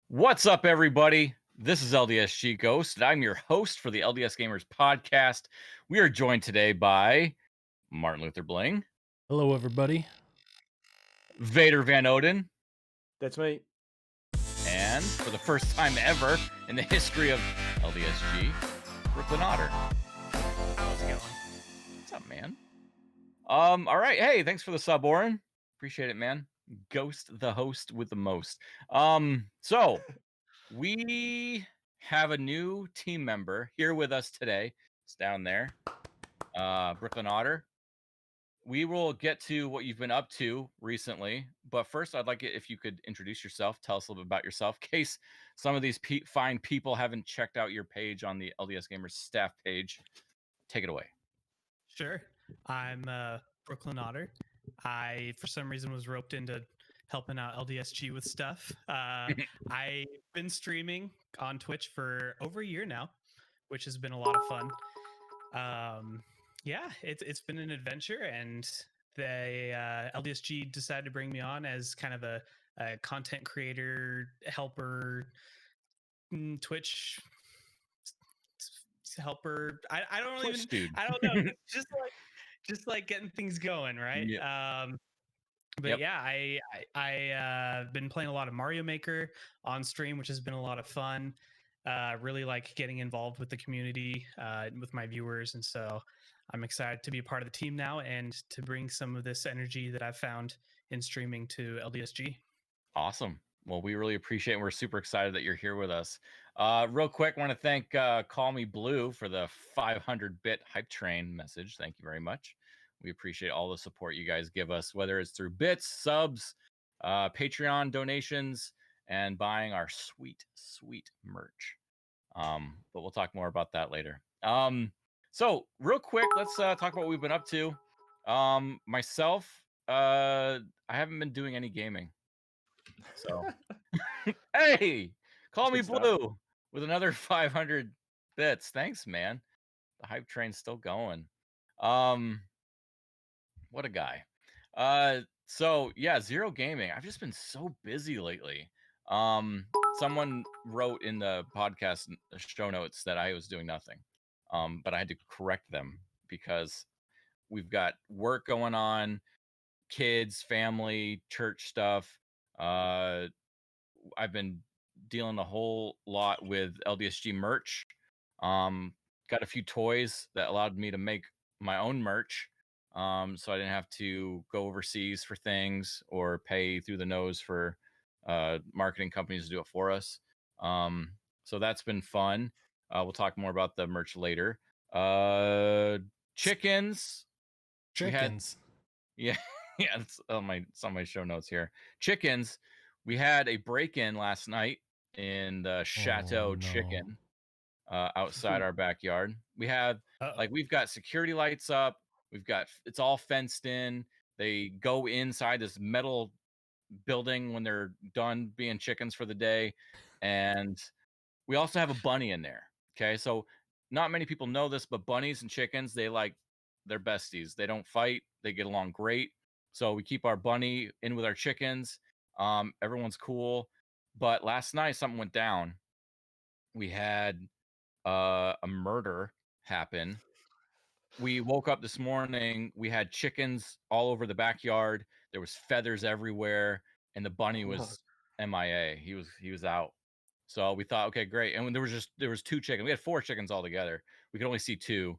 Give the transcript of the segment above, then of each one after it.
What's up, everybody? This is LDSG Ghost, and I'm your host for the LDS Gamers Podcast. We are joined today by Martin Luther Bling, Hello, everybody. Vader Van Oden, That's me. and for the first time ever in the history of LDSG, Brooklyn Otter. How's it going? What's up, man? All right. Hey, thanks for the sub, Oren. Appreciate it, man. Ghost, the host with the most. So we have a new team member here with us today. It's down there. Brooklyn Otter. We will get to what you've been up to recently, but first I'd like it if you could introduce yourself, tell us a little bit about yourself, in case some of these fine people haven't checked out your page on the LDS Gamers staff page. Take it away. Sure. I'm Brooklyn Otter. I, for some reason, was roped into helping out LDSG with stuff. I've been streaming on Twitch for over a year now, which has been a lot of fun. Yeah, it's been an adventure, and the LDSG decided to bring me on as kind of a content creator, helper, Twitch helper. I don't Twitch even. dude. I don't know. It's just like getting things going, right? Yeah. But Yep. yeah, I been playing a lot of Mario Maker on stream, which has been a lot of fun. Really like getting involved with the community, with my viewers, and so I'm excited to be a part of the team now and to bring some of this energy that I've found in streaming to LDSG. Awesome. Well, we really appreciate it. We're super excited that you're here with us. Real quick, I want to thank Call Me Blue for the 500-bit hype train message. Thank you very much. We appreciate all the support you guys give us, whether it's through bits, subs, Patreon donations, and buying our sweet, sweet merch. But we'll talk more about that later. So real quick, let's talk about what we've been up to. Myself, I haven't been doing any gaming. So, hey, Call Me Blue with another 500 bits. Thanks, man. The hype train's still going. What a guy. So yeah, Zero Gaming. I've just been so busy lately. Someone wrote in the podcast show notes that I was doing nothing. But I had to correct them because we've got work going on, kids, family, church stuff. I've been dealing a whole lot with LDSG merch. Got a few toys that allowed me to make my own merch. So I didn't have to go overseas for things or pay through the nose for marketing companies to do it for us. So that's been fun. We'll talk more about the merch later. Chickens. Yeah, it's on my show notes here. Chickens. We had a break-in last night in the Chateau Chicken outside our backyard. We have we've got security lights up. It's all fenced in. They go inside this metal building when they're done being chickens for the day, and we also have a bunny in there. Okay, so not many people know this, but bunnies and chickens, they're besties. They don't fight. They get along great. So we keep our bunny in with our chickens. Everyone's cool. But last night something went down. We had a murder happen. We woke up this morning. We had chickens all over the backyard. There was feathers everywhere, and the bunny was MIA. He was out. So we thought, okay, great. And when there was two chickens. We had 4 chickens altogether. We could only see 2.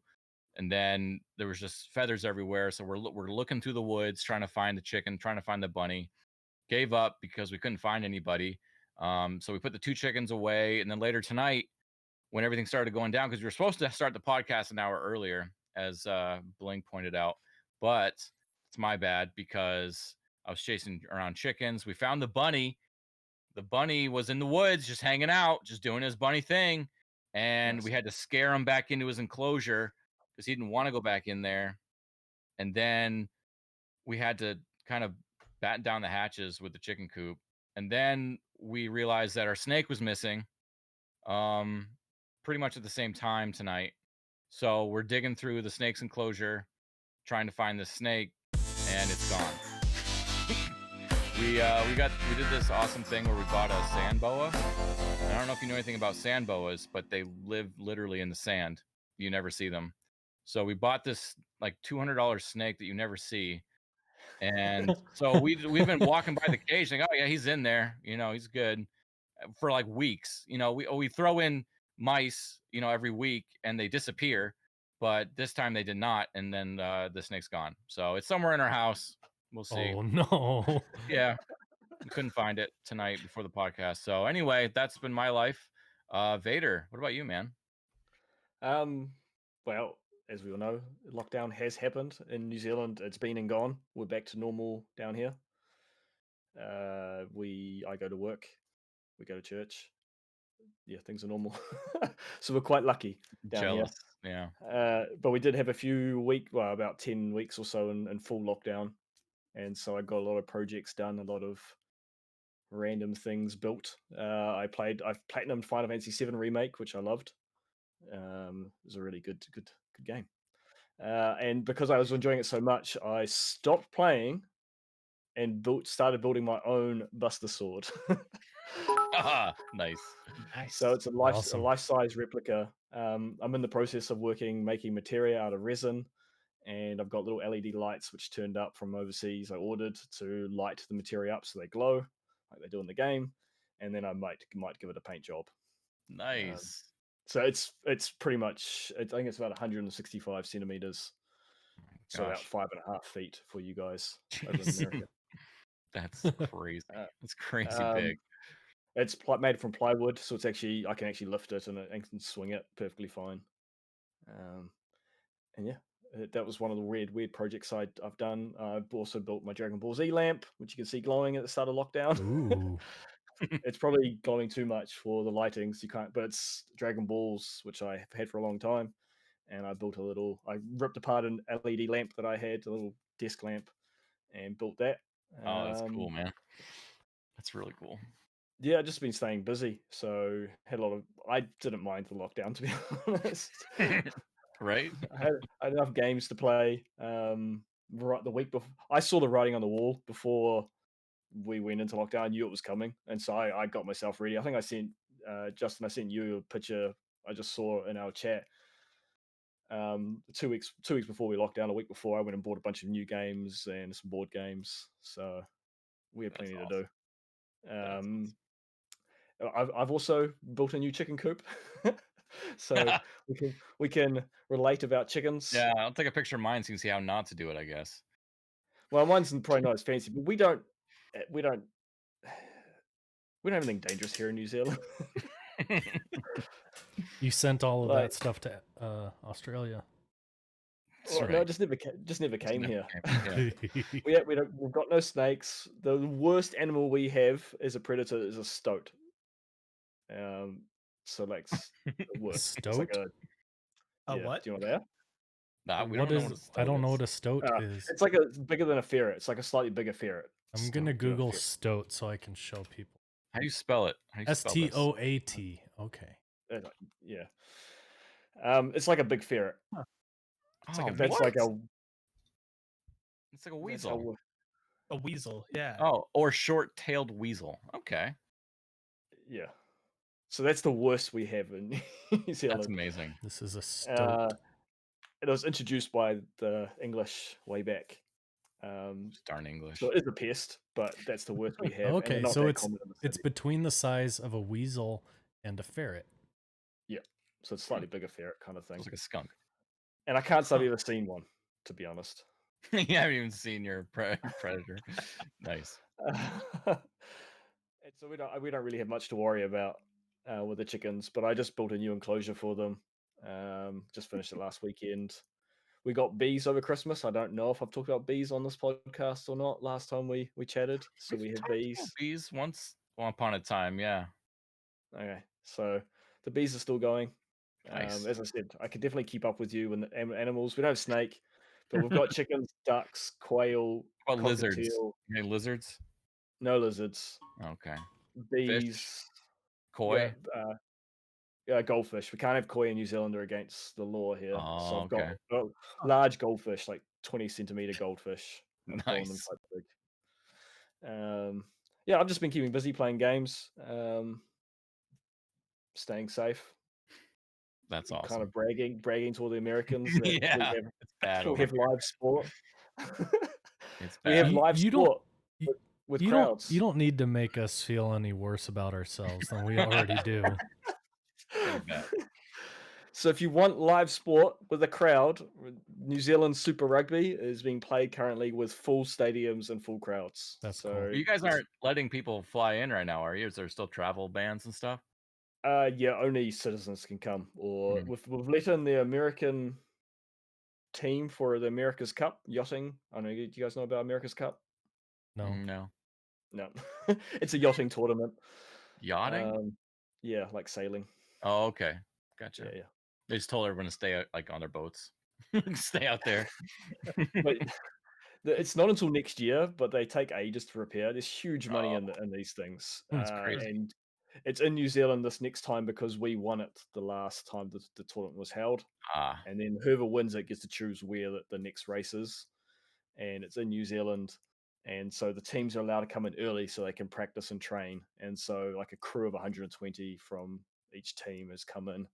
And then there was just feathers everywhere. So we're looking through the woods, trying to find the chicken, trying to find the bunny. Gave up because we couldn't find anybody. So we put the 2 chickens away. And then later tonight, when everything started going down, because we were supposed to start the podcast an hour earlier, as Bling pointed out, but it's my bad because I was chasing around chickens. We found the bunny. The bunny was in the woods, just hanging out, just doing his bunny thing. And we had to scare him back into his enclosure because he didn't want to go back in there. And then we had to kind of batten down the hatches with the chicken coop. And then we realized that our snake was missing pretty much at the same time tonight. So we're digging through the snake's enclosure, trying to find the snake, and it's gone. we did this awesome thing where we bought a sand boa. I don't know if you know anything about sand boas, but they live literally in the sand. You never see them. So we bought this like $200 snake that you never see. And so we've been walking by the cage like, oh yeah, he's in there, he's good, for like weeks. We throw in mice, every week, and they disappear, but this time they did not, and then the snake's gone. So it's somewhere in our house. We'll see. Oh no. Yeah, we couldn't find it tonight before the podcast. So anyway, that's been my life. Vader, what about you, man? Well, as we all know, lockdown has happened in New Zealand. It's been and gone. We're back to normal down here. I go to work, we go to church. Yeah, things are normal. So we're quite lucky down Jealous. Yeah. here. But we did have a few about 10 weeks or so in full lockdown. And so I got a lot of projects done, a lot of random things built. I've platinumed Final Fantasy VII Remake, which I loved. It was a really good game. And because I was enjoying it so much, I stopped playing and started building my own Buster Sword. Nice. So it's a Awesome. life-size replica. I'm in the process of making materia out of resin, and I've got little LED lights which turned up from overseas. I ordered to light the materia up so they glow like they do in the game, and then I might give it a paint job. Nice. So it's pretty much, I think it's about 165 centimeters. So about 5.5 feet for you guys over in America. That's crazy. It's crazy big. It's made from plywood, so I can actually lift it and can swing it perfectly fine. And yeah, that was one of the weird projects I've done. I've also built my Dragon Ball Z lamp, which you can see glowing at the start of lockdown. Ooh. It's probably glowing too much for the lighting, so you can't. But it's Dragon Balls, which I have had for a long time, and I ripped apart an LED lamp that I had, a little desk lamp, and built that. Oh, that's cool, man. That's really cool. Yeah, I've just been staying busy, so I didn't mind the lockdown, to be honest. Right? I had enough games to play. Right the week before, I saw the writing on the wall before we went into lockdown. I knew it was coming, and so I got myself ready. I think I sent Justin. I sent you a picture I just saw in our chat. 2 weeks before we locked down, a week before, I went and bought a bunch of new games and some board games. So we had plenty to do. I've also built a new chicken coop. So we can relate about chickens. Yeah, I'll take a picture of mine so you can see how not to do it, I guess. Well, mine's probably not as fancy, but we don't have anything dangerous here in New Zealand. You sent all of that stuff to Australia. Well, no, it just never came here. Yeah. We've got no snakes. The worst animal we have as a predator is a stoat. So like the worst. Stoat? What? Do you know that? Nah, I don't know what a stoat is. It's bigger than a ferret. It's like a slightly bigger ferret. I'm gonna Google stoat so I can show people. How do you spell it? STOAT. Okay. Yeah. It's like a big ferret. It's like a weasel. A weasel, yeah. Oh, or short-tailed weasel. Okay. Yeah. So that's the worst we have in New Zealand. That's amazing. This is a stoat. It was introduced by the English way back. Darn English. So it is a pest, but that's the worst we have. Okay, so it's between the size of a weasel and a ferret. Yeah, so it's slightly bigger ferret kind of thing. It's like a skunk. And I can't say I've ever seen one, to be honest. You haven't even seen your predator. Nice. And so we don't really have much to worry about with the chickens, but I just built a new enclosure for them. Just finished it last weekend. We got bees over Christmas. I don't know if I've talked about bees on this podcast or not. Last time we chatted, so we had bees. Bees once upon a time, yeah. Okay, so the bees are still going. Nice. As I said, I can definitely keep up with you with animals. We don't have snake, but we've got chickens, ducks, quail, what lizards? Any lizards? No lizards. Okay. Bees. Fish? Koi? Yeah, goldfish. We can't have koi in New Zealand; they're against the law here. Oh, so I've got large goldfish, like 20 centimeter goldfish. Nice. Yeah, I've just been keeping busy playing games, staying safe. That's Kind awesome. of bragging to all the Americans that Yeah, it's bad we over have here. live sport. It's We have bad. live You don't sport you, with you crowds. don't need to make us feel any worse about ourselves than we already do. Pretty bad. So if you want live sport with a crowd, New Zealand Super Rugby is being played currently with full stadiums and full crowds. That's so cool. You guys aren't letting people fly in right now, are you? Is there still travel bans and stuff? Yeah, only citizens can come. Or Mm. we've let in the American team for the America's Cup yachting. I know. Do you guys know about America's Cup? No. No. No, it's a yachting tournament. Yachting? Yeah, like sailing. Oh, okay. Gotcha. Yeah. They just told everyone to stay out, like on their boats. Stay out there. But it's not until next year, but they take ages to repair. There's huge money Oh, in these things. that's crazy. And it's in New Zealand this next time because we won it the last time the tournament was held. Ah, And then whoever wins it gets to choose where the next race is. And it's in New Zealand. And so the teams are allowed to come in early so they can practice and train. And so like a crew of 120 from each team has come in.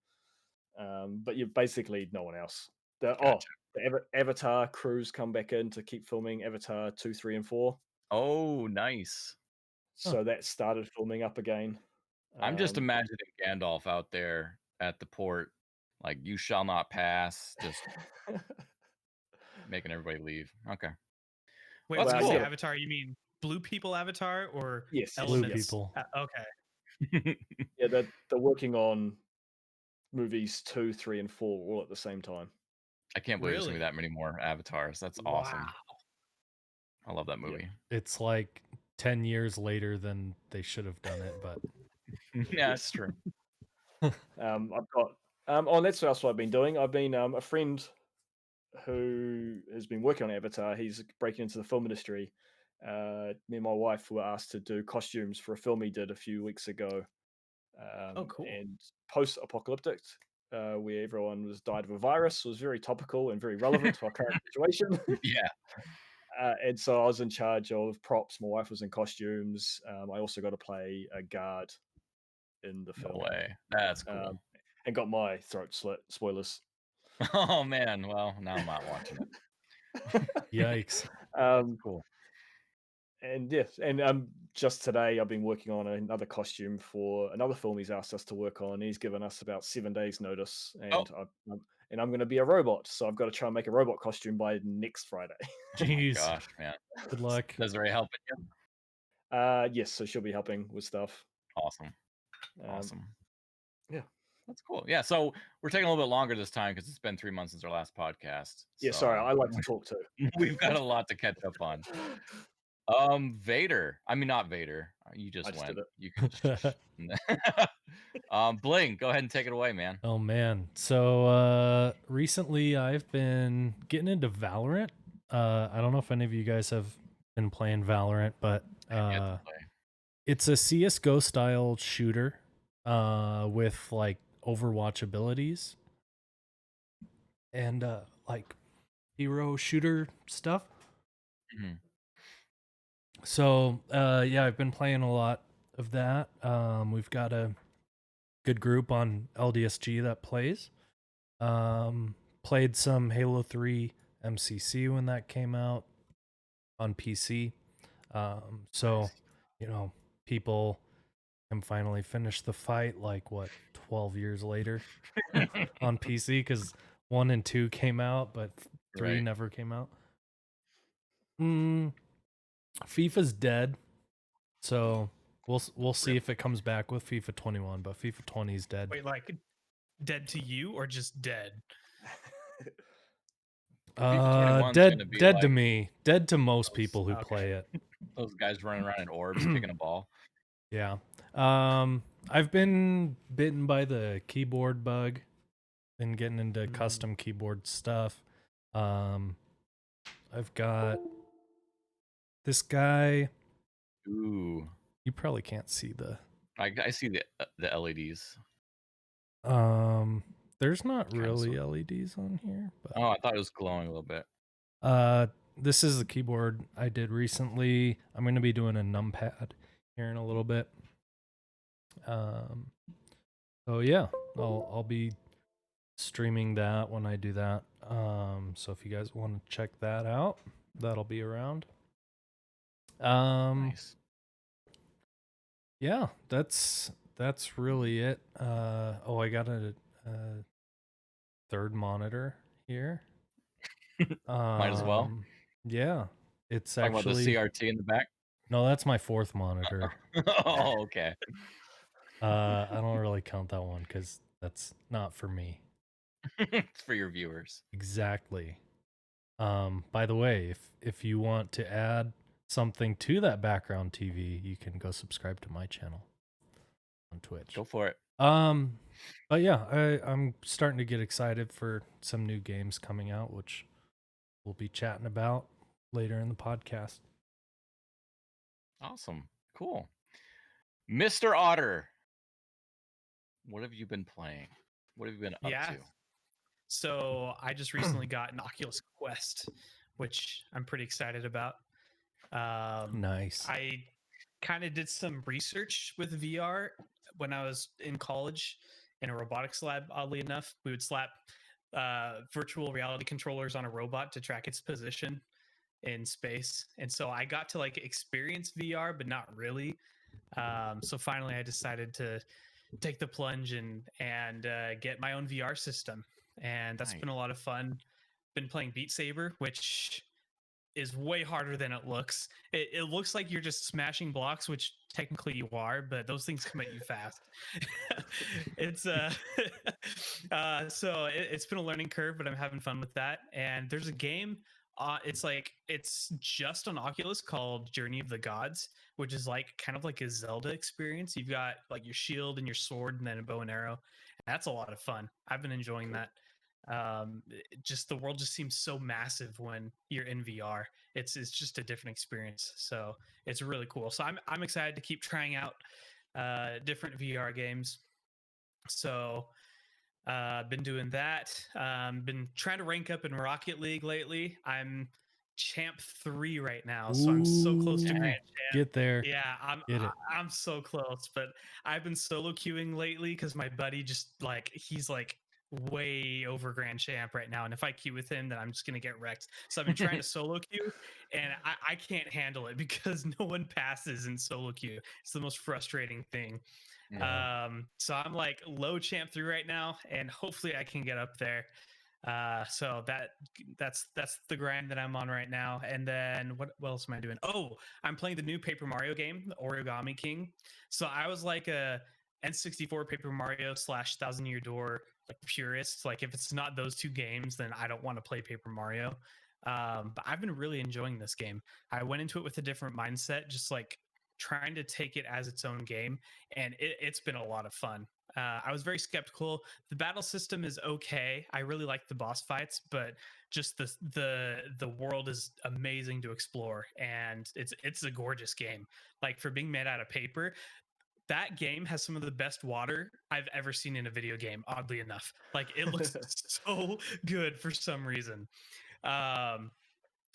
But you're basically no one else. gotcha. The Avatar crews come back in to keep filming Avatar 2, 3, and 4. Oh, nice. So that started filming up again. I'm just imagining Gandalf out there at the port, like, you shall not pass, just making everybody leave. Okay. Wait, That's when you cool. say Avatar, you mean blue people Avatar or Yes, Blue elements? people. Okay. Yeah, they're working on movies 2, 3, and 4 all at the same time. I can't believe there's gonna be Really? that many more avatars. That's awesome. Wow. I love that movie. It's like 10 years later than they should have done it, but Yeah, that's true. I've got that's what else I've been doing. I've been a friend who has been working on Avatar. He's breaking into the film industry. Me and my wife were asked to do costumes for a film he did a few weeks ago. Oh, cool. And post-apocalyptic, where everyone was died of a virus, was very topical and very relevant to our current situation. Yeah. And so I was in charge of props. My wife was in costumes. I also got to play a guard in the No film. way. That's cool. And got my throat slit. Spoilers. Oh man. Well, now I'm not watching it. yikes. Cool. And yes, and just today I've been working on another costume for another film he's asked us to work on. He's given us about 7 days notice, and I'm going to be a robot, so I've got to try and make a robot costume by next Friday. Jeez. Oh, gosh, man. Good luck. Desiree helping you? Yes, so she'll be helping with stuff. Awesome. Awesome. Yeah. That's cool. Yeah, so we're taking a little bit longer this time because it's been 3 months since our last podcast. Yeah, so sorry, I like to talk too. We've got a lot to catch up on. Vader. I mean, not Vader. You just went. You can just... Bling, go ahead and take it away, man. Oh man. So recently I've been getting into Valorant. I don't know if any of you guys have been playing Valorant, but it's a CS:GO style shooter with like Overwatch abilities and like hero shooter stuff. Mm-hmm. So yeah, I've been playing a lot of that. We've got a good group on LDSG that plays. Played some Halo 3 MCC when that came out on PC. So, you know, people can finally finish the fight like 12 years later on PC because 1 and 2 came out, but 3 never came out. FIFA's dead, so we'll see if it comes back with FIFA 21, but FIFA 20 is dead. Wait, like dead to you or just dead? Dead like, to me, dead to most people who play it. Those guys running around in orbs kicking a ball. Yeah. I've been bitten by the keyboard bug. Been getting into custom keyboard stuff. I've got this guy. Ooh. You probably can't see the. I see the LEDs. There's not really LEDs on here. But... Oh, I thought it was glowing a little bit. this is the keyboard I did recently. I'm going to be doing a numpad here in a little bit. So yeah, I'll be streaming that when I do that. So if you guys want to check that out, that'll be around. Nice. Yeah, that's really it. I got a third monitor here. Might as well. Yeah, it's Talking actually about the CRT in the back. no, that's my fourth monitor. Oh, okay. I don't really count that one because that's not for me. It's for your viewers. Exactly. By the way, if you want to add something to that background TV, you can go subscribe to my channel on Twitch. Go for it. But yeah, I'm starting to get excited for some new games coming out, which we'll be chatting about later in the podcast. Awesome. Cool. Mr. Otter, what have you been playing? What have you been up to? So I just recently got an Oculus Quest, which I'm pretty excited about. Nice. I kind of did some research with VR when I was in college in a robotics lab. Oddly enough, we would slap virtual reality controllers on a robot to track its position in space, and so I got to like experience VR, but not really. So finally, I decided to take the plunge and get my own VR system, and that's been a lot of fun. Been playing Beat Saber, which is way harder than it looks. It looks like you're just smashing blocks, which technically you are, but those things come at you fast. It's so it's been a learning curve, but I'm having fun with that. And there's a game. It's just on Oculus called Journey of the Gods, which is like kind of like a Zelda experience. You've got like your shield and your sword and then a bow and arrow. That's a lot of fun. I've been enjoying that. Just the world just seems so massive when you're in VR. It's just a different experience. So it's really cool. So I'm excited to keep trying out different VR games. So been doing that. Been trying to rank up in Rocket League lately. I'm champ 3 right now, so I'm so close to grand champ. Get there. Yeah, I'm so close, but I've been solo queuing lately because my buddy just like he's like way over grand champ right now, and if I queue with him, then I'm just gonna get wrecked. So I've been trying to solo queue, and I can't handle it because no one passes in solo queue. It's the most frustrating thing. Yeah. So I'm like low champ 3 right now, and hopefully I can get up there. So that's the grind that I'm on right now. And then what else am I doing? Oh, I'm playing the new Paper Mario game, the Origami King. So I was like a N64 Paper Mario / Thousand Year Door like purist. Like if it's not those two games, then I don't want to play Paper Mario. But I've been really enjoying this game. I went into it with a different mindset, just like trying to take it as its own game, and it's been a lot of fun. I was very skeptical. The battle system is okay. I really like the boss fights, but just the world is amazing to explore, and it's a gorgeous game. Like for being made out of paper, that game has some of the best water I've ever seen in a video game, oddly enough. Like it looks so good for some reason.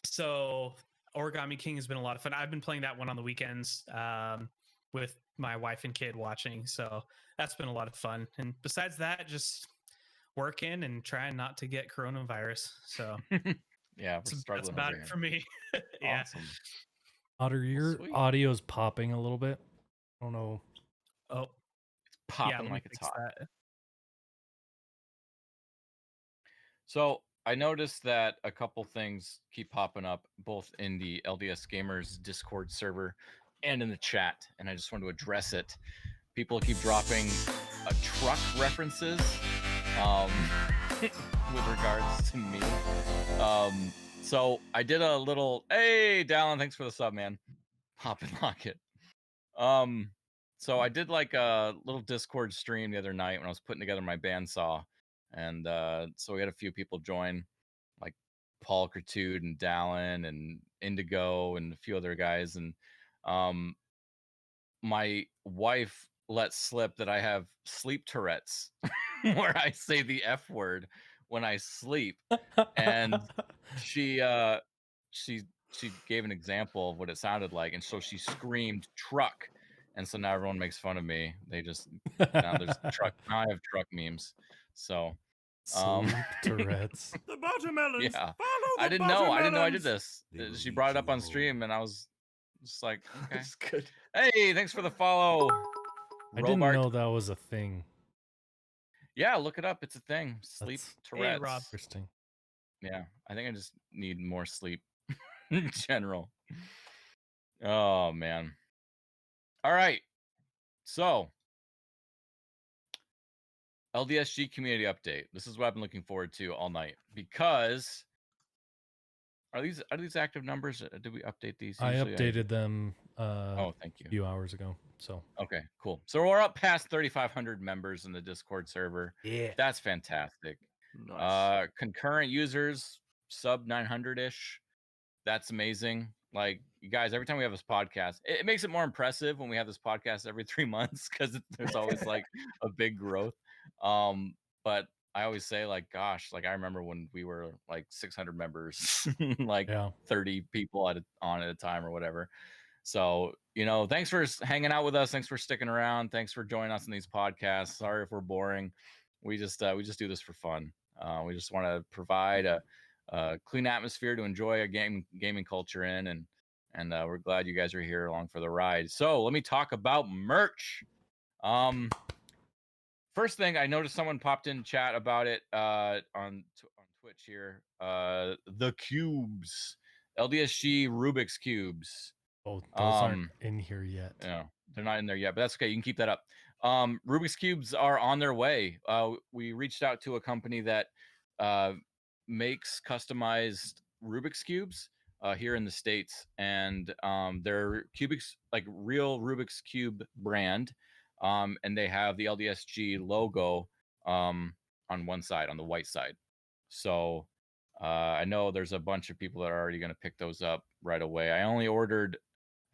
So Origami King has been a lot of fun. I've been playing that one on the weekends with my wife and kid watching. So that's been a lot of fun. And besides that, just working and trying not to get coronavirus. So yeah, that's about it for me. Yeah. Awesome. Otter, your audio's popping a little bit. I don't know. Oh, it's popping yeah, like it's hot. That. So I noticed that a couple things keep popping up both in the LDS Gamers Discord server and in the chat, and I just wanted to address it. People keep dropping truck references with regards to me. So I did a little, hey, Dallin, thanks for the sub, man. Hop and lock it. So I did like a little Discord stream the other night when I was putting together my bandsaw. And so we had a few people join, like Paul Kertude and Dallin and Indigo and a few other guys. And my wife let slip that I have sleep Tourette's where I say the F word when I sleep. And she she gave an example of what it sounded like, and so she screamed truck, and so now everyone makes fun of me. They just now there's truck. Now I have truck memes. So Sleep Tourette's. The watermelons. yeah, Follow I the didn't know. I didn't know I did watermelons. this. They will She lead brought it you up on home. stream, and I was just like, okay. That's good. Hey, thanks for the follow. I didn't Robart. know that was a thing. Yeah, look it up. It's a thing. Sleep That's Tourette's. Rob. interesting. Yeah, I think I just need more sleep in general. Oh man. All right. So, LDSG community update. This is what I've been looking forward to all night because are these active numbers? Did we update these? I Usually updated them Oh, thank a you. few hours ago. So Okay, cool. So we're up past 3,500 members in the Discord server. yeah, That's fantastic. Nice. Concurrent users sub 900-ish. That's amazing. Like, you guys, every time we have this podcast, it makes it more impressive when we have this podcast every 3 months because there's always like a big growth. But I always say, like, gosh, like I remember when we were like 600 members, like yeah. 30 people on at a time or whatever. So, thanks for hanging out with us. Thanks for sticking around. Thanks for joining us in these podcasts. Sorry if we're boring. We just do this for fun. We just want to provide a clean atmosphere to enjoy a gaming culture in, and we're glad you guys are here along for the ride. So let me talk about merch. First thing, I noticed someone popped in chat about it on Twitch here. The cubes, LDSG Rubik's cubes. Oh, those aren't in here yet. Yeah, they're not in there yet, but that's okay. You can keep that up. Rubik's cubes are on their way. We reached out to a company that makes customized Rubik's cubes here in the States, and they're cubics, like real Rubik's cube brand, and they have the LDSG logo on one side, on the white side. So I know there's a bunch of people that are already going to pick those up right away. I only ordered,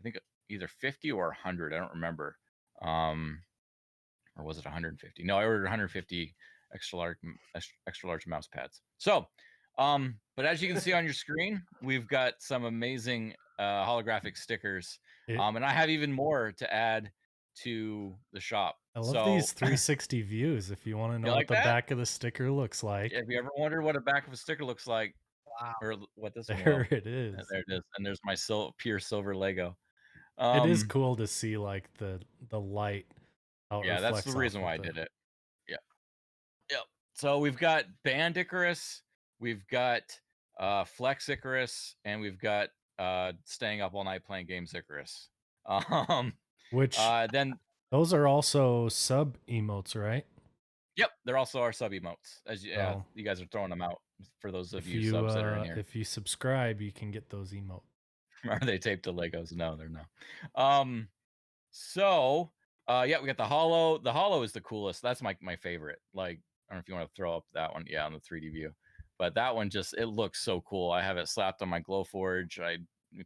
I think, either 50 or 100. I don't remember. Or was it 150? No, I ordered 150 extra large mouse pads. So, but as you can see on your screen, we've got some amazing holographic stickers. And I have even more to add to the shop. I love these 360 views. If you want to know what the back of the sticker looks like. If you ever wondered what a back of a sticker looks like, wow, or what this there one it is. There it is. And there's my pure silver Lego. It is cool to see like the light. Yeah, that's the reason why I did it. Yep. So we've got Band Icarus, we've got Flex Icarus, and we've got Staying Up All Night Playing Games Icarus. Which then those are also sub emotes, right? Yep, they're also our sub emotes. You guys are throwing them out for those of you subs that are in here. If you subscribe, you can get those emotes. Are they taped to Legos? No, they're not. So yeah, we got the Hollow. The Hollow is the coolest. That's my favorite. Like, I don't know if you want to throw up that one. Yeah, on the 3D view. But that one it looks so cool. I have it slapped on my Glowforge.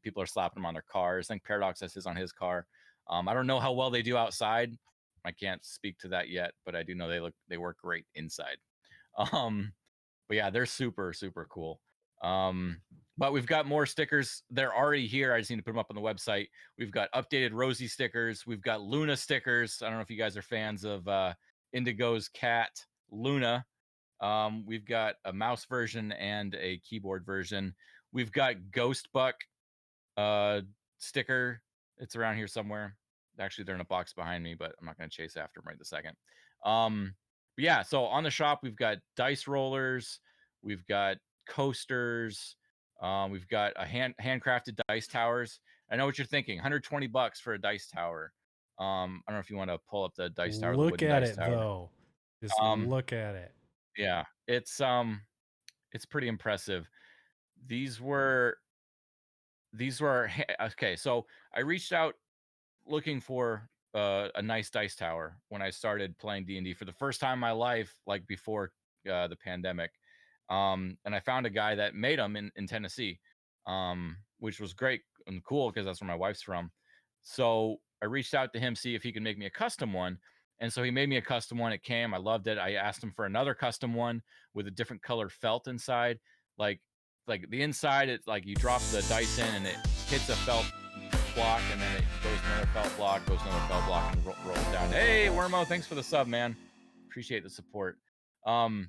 People are slapping them on their cars. I think Paradox has his on his car. I don't know how well they do outside. I can't speak to that yet, but I do know they work great inside. But yeah, they're super, super cool. But we've got more stickers. They're already here. I just need to put them up on the website. We've got updated Rosie stickers. We've got Luna stickers. I don't know if you guys are fans of Indigo's cat, Luna. We've got a mouse version and a keyboard version. We've got Ghost Buck sticker. It's around here somewhere. Actually, they're in a box behind me, but I'm not going to chase after them right this second. But yeah, so on the shop, we've got dice rollers. We've got coasters. We've got a handcrafted dice towers. I know what you're thinking. $120 for a dice tower. I don't know if you want to pull up the dice tower. Look at it though. Just look at it. Yeah, it's pretty impressive. These were okay. So I reached out looking for a nice dice tower when I started playing D&D for the first time in my life, like before the pandemic. And I found a guy that made them in Tennessee, which was great and cool because that's where my wife's from. So I reached out to him, see if he could make me a custom one. And so he made me a custom one. It came. I loved it. I asked him for another custom one with a different color felt inside. Like, like the inside, it's like you drop the dice in and it hits a felt block, and then it goes another felt block, and rolls down. Hey, Wormo, thanks for the sub, man. Appreciate the support. And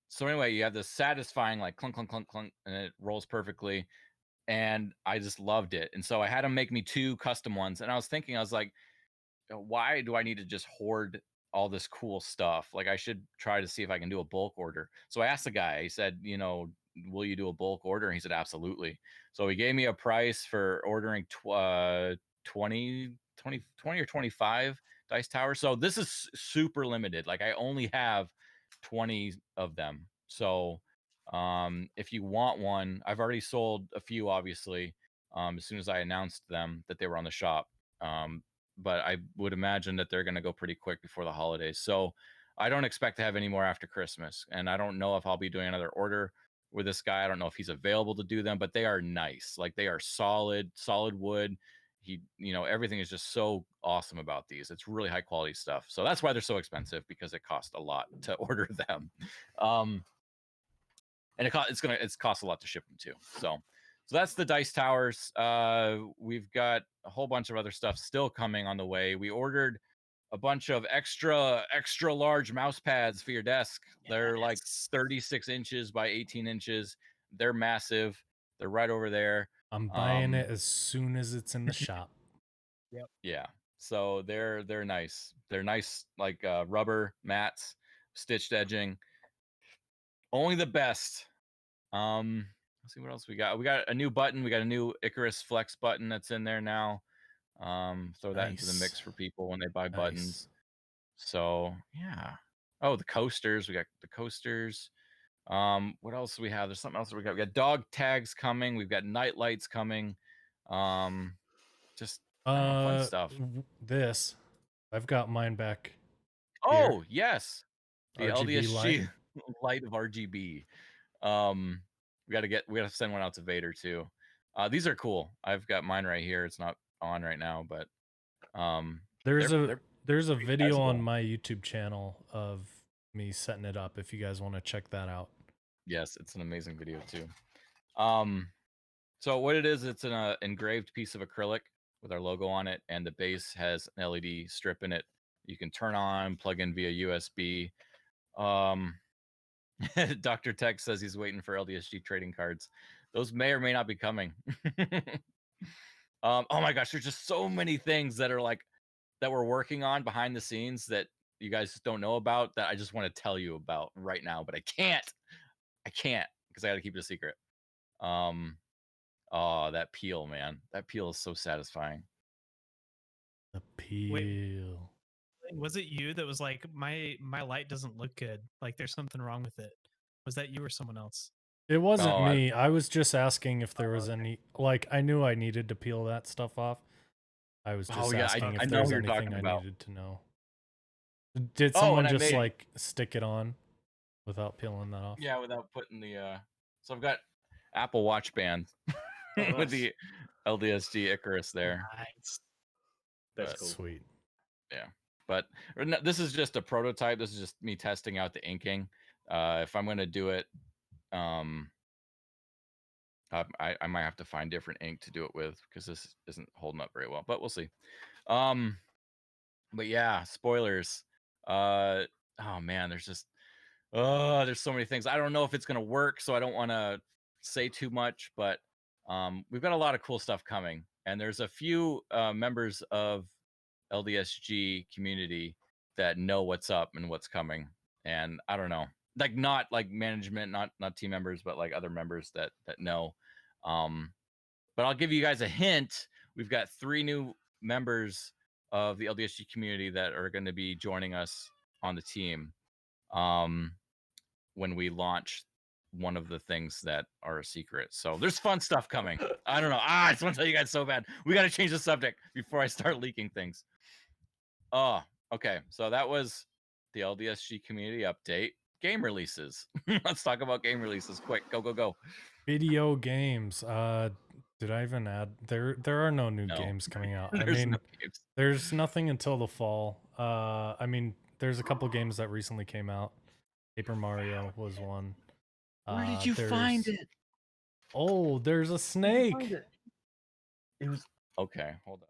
so anyway, you have this satisfying like clunk, clunk, clunk, clunk, and it rolls perfectly. And I just loved it. And so I had him make me 2 custom ones. And I was like, why do I need to just hoard all this cool stuff? Like, I should try to see if I can do a bulk order. So I asked the guy, he said, will you do a bulk order? And he said, absolutely. So he gave me a price for ordering 20 or 25 dice towers. So this is super limited. Like, I only have 20 of them. So if you want one, I've already sold a few, obviously, as soon as I announced them that they were on the shop. But I would imagine that they're going to go pretty quick before the holidays. So I don't expect to have any more after Christmas. And I don't know if I'll be doing another order with this guy. I don't know if he's available to do them, but they are nice. Like, they are solid wood. Everything is just so awesome about these. It's really high quality stuff. So that's why they're so expensive, because it costs a lot to order them. And it's cost a lot to ship them too. So that's the dice towers. We've got a whole bunch of other stuff still coming on the way. We ordered a bunch of extra large mouse pads for your desk. They're like 36 inches by 18 inches. They're massive. They're right over there. I'm buying it as soon as it's in the shop. Yep. Yeah. So they're nice. They're nice, like rubber mats, stitched edging. Only the best. Let's see what else we got. We got a new button. We got a new Icarus Flex button that's in there now. Throw that into the mix for people when they buy buttons. So yeah. Oh, the coasters. We got the coasters. What else do we have? There's something else we got. We got dog tags coming. We've got night lights coming. Just fun stuff. This, I've got mine back. Oh, yes. The RGB LDSG light of RGB. We got to send one out to Vader too. These are cool. I've got mine right here. It's not on right now, but there's a video on my YouTube channel of me setting it up if you guys want to check that out. Yes, it's an amazing video too. So what it is, it's an engraved piece of acrylic with our logo on it, and the base has an LED strip in it. You can turn on, plug in via USB. Dr. Tech says he's waiting for LDSG trading cards. Those may or may not be coming. Oh my gosh, there's just so many things that are like that we're working on behind the scenes that you guys don't know about, that I just want to tell you about right now, but I can't because I got to keep it a secret. Oh, that peel, man. That peel is so satisfying. The peel. Wait, was it you that was like, my light doesn't look good? Like, there's something wrong with it. Was that you or someone else? It wasn't me. I was just asking if there was any, like, I knew I needed to peel that stuff off. I was just asking if there was anything I needed to know. Did someone just like stick it on without peeling that off? Yeah, without putting the so I've got Apple Watch band with the LDSG Icarus there. Nice. That's cool. Sweet. Yeah. But this is just a prototype. This is just me testing out the inking. If I'm going to do it, I might have to find different ink to do it with, because this isn't holding up very well, but we'll see. But yeah, spoilers. Oh man, there's so many things. I don't know if it's going to work, so I don't want to say too much, but we've got a lot of cool stuff coming, and there's a few members of LDSG community that know what's up and what's coming. And I don't know, like, not like management, not team members, but like other members that know. But I'll give you guys a hint. We've got 3 new members of the LDSG community that are going to be joining us on the team when we launch one of the things that are a secret. So there's fun stuff coming. I don't know. I just want to tell you guys so bad. We got to change the subject before I start leaking things. Oh, okay. So that was the LDSG community update. Game releases. Let's talk about game releases. Quick, go. Video games. Did I even add? There are no new games coming out. I mean, there's nothing until the fall. I mean, there's a couple games that recently came out. Paper Mario was one. Where did you find it? Oh, there's a snake. It was okay. Hold up.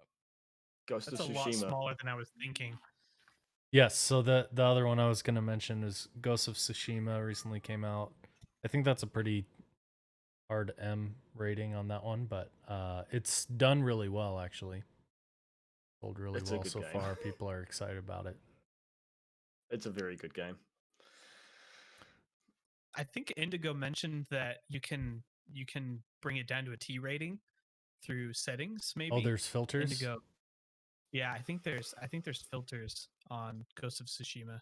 Ghost That's of a lot Tsushima. smaller than I was thinking. Yes, so the other one I was going to mention is Ghost of Tsushima recently came out. I think that's a pretty hard M rating on that one, but it's done really well actually. Sold really It's a well good so game. far. People are excited about it. It's a very good game. I think Indigo mentioned that you can bring it down to a T rating through settings. Maybe. Oh, there's filters. Indigo. Yeah, I think there's filters on Ghost of Tsushima,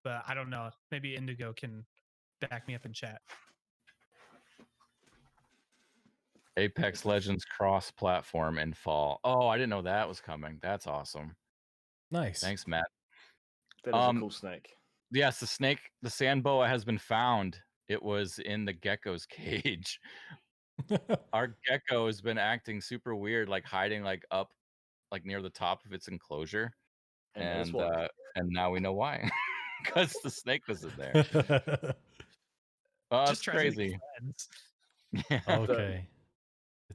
but I don't know. Maybe Indigo can back me up in chat. Apex Legends cross-platform in fall. Oh, I didn't know that was coming. That's awesome. Nice. Thanks, Matt. That is a cool snake. Yes, the snake, the sand boa has been found. It was in the gecko's cage. Our gecko has been acting super weird, like hiding like up, like near the top of its enclosure, and now we know why, because the snake was in there. Oh, that's Just trying to make crazy. friends. Yeah. Okay.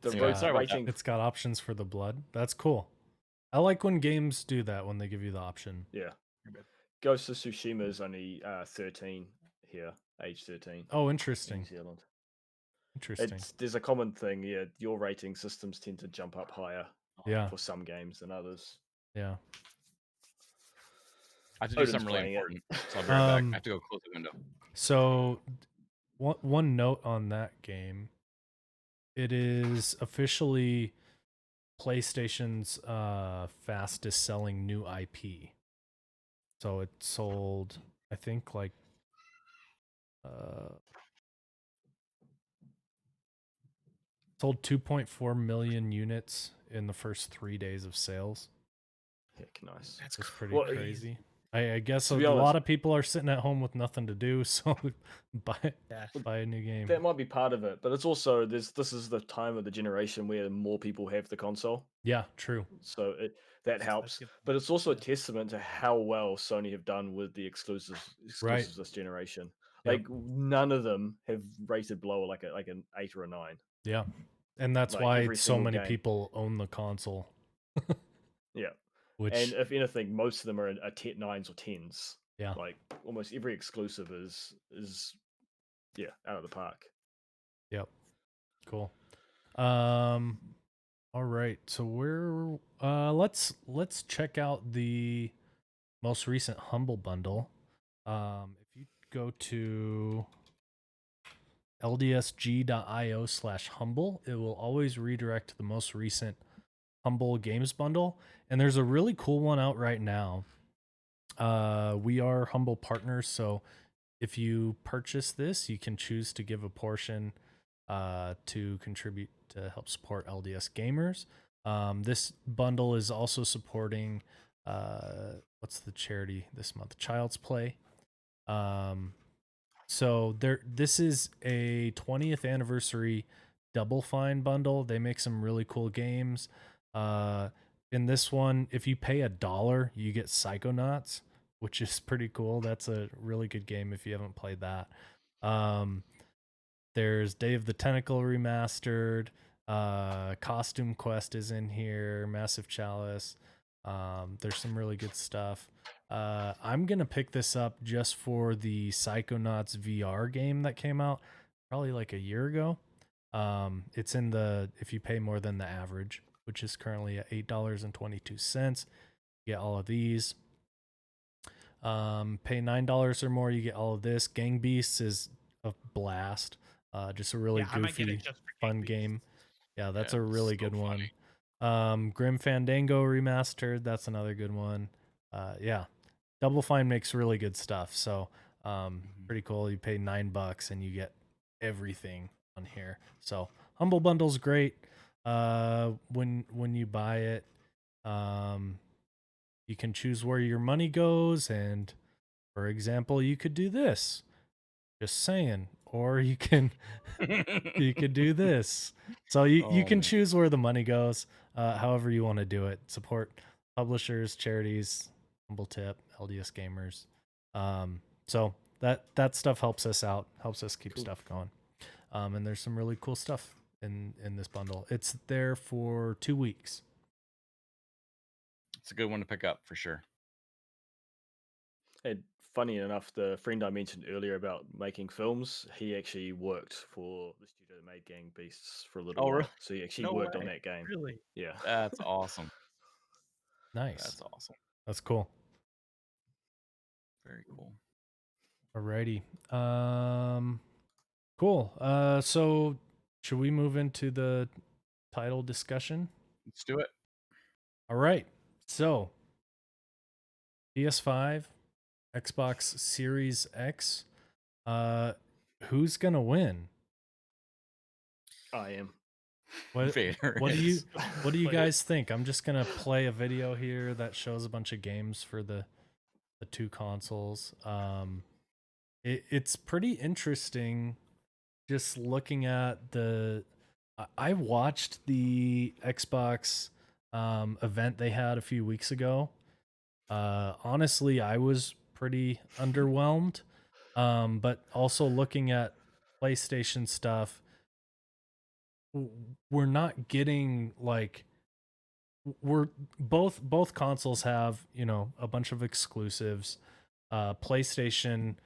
It's got options for the blood. That's cool. I like when games do that, when they give you the option. Yeah. Ghost of Tsushima is only 13 here, age 13. Oh, interesting. New Zealand. Interesting. There's a common thing. Yeah, your rating systems tend to jump up higher. Yeah. For some games than others. Yeah. I have to do something really important, so I'll be right back. I have to go close the window. So, one note on that game: it is officially PlayStation's fastest selling new IP. So it sold, I think, like sold 2.4 million units in the first 3 days of sales. Heck, nice. That's pretty crazy. I guess a honest, lot of people are sitting at home with nothing to do, so buy a new game. That might be part of it, but it's also this is the time of the generation where more people have the console. Yeah, true. So that helps, but it's also a testament to how well Sony have done with the exclusives this generation. Like none of them have rated below like an 8 or a 9. Yeah, and that's like why so many people own the console. Yeah. Which, and if anything, most of them are 9s or 10s. Yeah. Like almost every exclusive is out of the park. Yep. Cool. All right. So we're let's check out the most recent Humble bundle. If you go to ldsg.io/humble, it will always redirect to the most recent Humble Games bundle, and there's a really cool one out right now. We are Humble partners, so if you purchase this, you can choose to give a portion to contribute to help support LDS Gamers. This bundle is also supporting what's the charity this month? Child's Play. So this is a 20th anniversary Double Fine bundle. They make some really cool games. In this one, if you pay $1, you get Psychonauts, which is pretty cool. That's a really good game if you haven't played that. There's Day of the Tentacle remastered. Costume Quest is in here. Massive Chalice. There's some really good stuff. I'm gonna pick this up just for the Psychonauts VR game that came out probably like a year ago. It's in the, if you pay more than the average, which is currently at $8.22, you get all of these. Pay $9 or more, you get all of this. Gang Beasts is a blast. Just a really goofy, fun game. Yeah, that's a really good one. Grim Fandango remastered, that's another good one. Yeah, Double Fine makes really good stuff. So pretty cool. You pay $9 and you get everything on here. So Humble Bundle's great. When you buy it, you can choose where your money goes, and for example, you could do this. Just saying. Or you can you could do this. So you can choose where the money goes, however you want to do it. Support publishers, charities, Humble Tip, LDS Gamers. So that stuff helps us out, helps us keep Cool. stuff going. And there's some really cool stuff in this bundle. It's there for 2 weeks. It's a good one to pick up for sure. And funny enough, the friend I mentioned earlier about making films, he actually worked for the studio that made Gang Beasts for a little Oh, while. really? So he actually No worked on way. that game. Really? Yeah. That's awesome. Nice. That's awesome. That's cool. Very cool. Alrighty. Cool. So should we move into the title discussion? Let's do it. All right. So PS5, Xbox Series X. Who's gonna win? I am. What Vader what do you is. what do you Like it. guys think? I'm just gonna play a video here that shows a bunch of games for the two consoles. It's pretty interesting just looking at the I watched the Xbox event they had a few weeks ago. Honestly, I was pretty underwhelmed. But also looking at PlayStation stuff, we're not getting like we're both consoles have, you know, a bunch of exclusives. PlayStation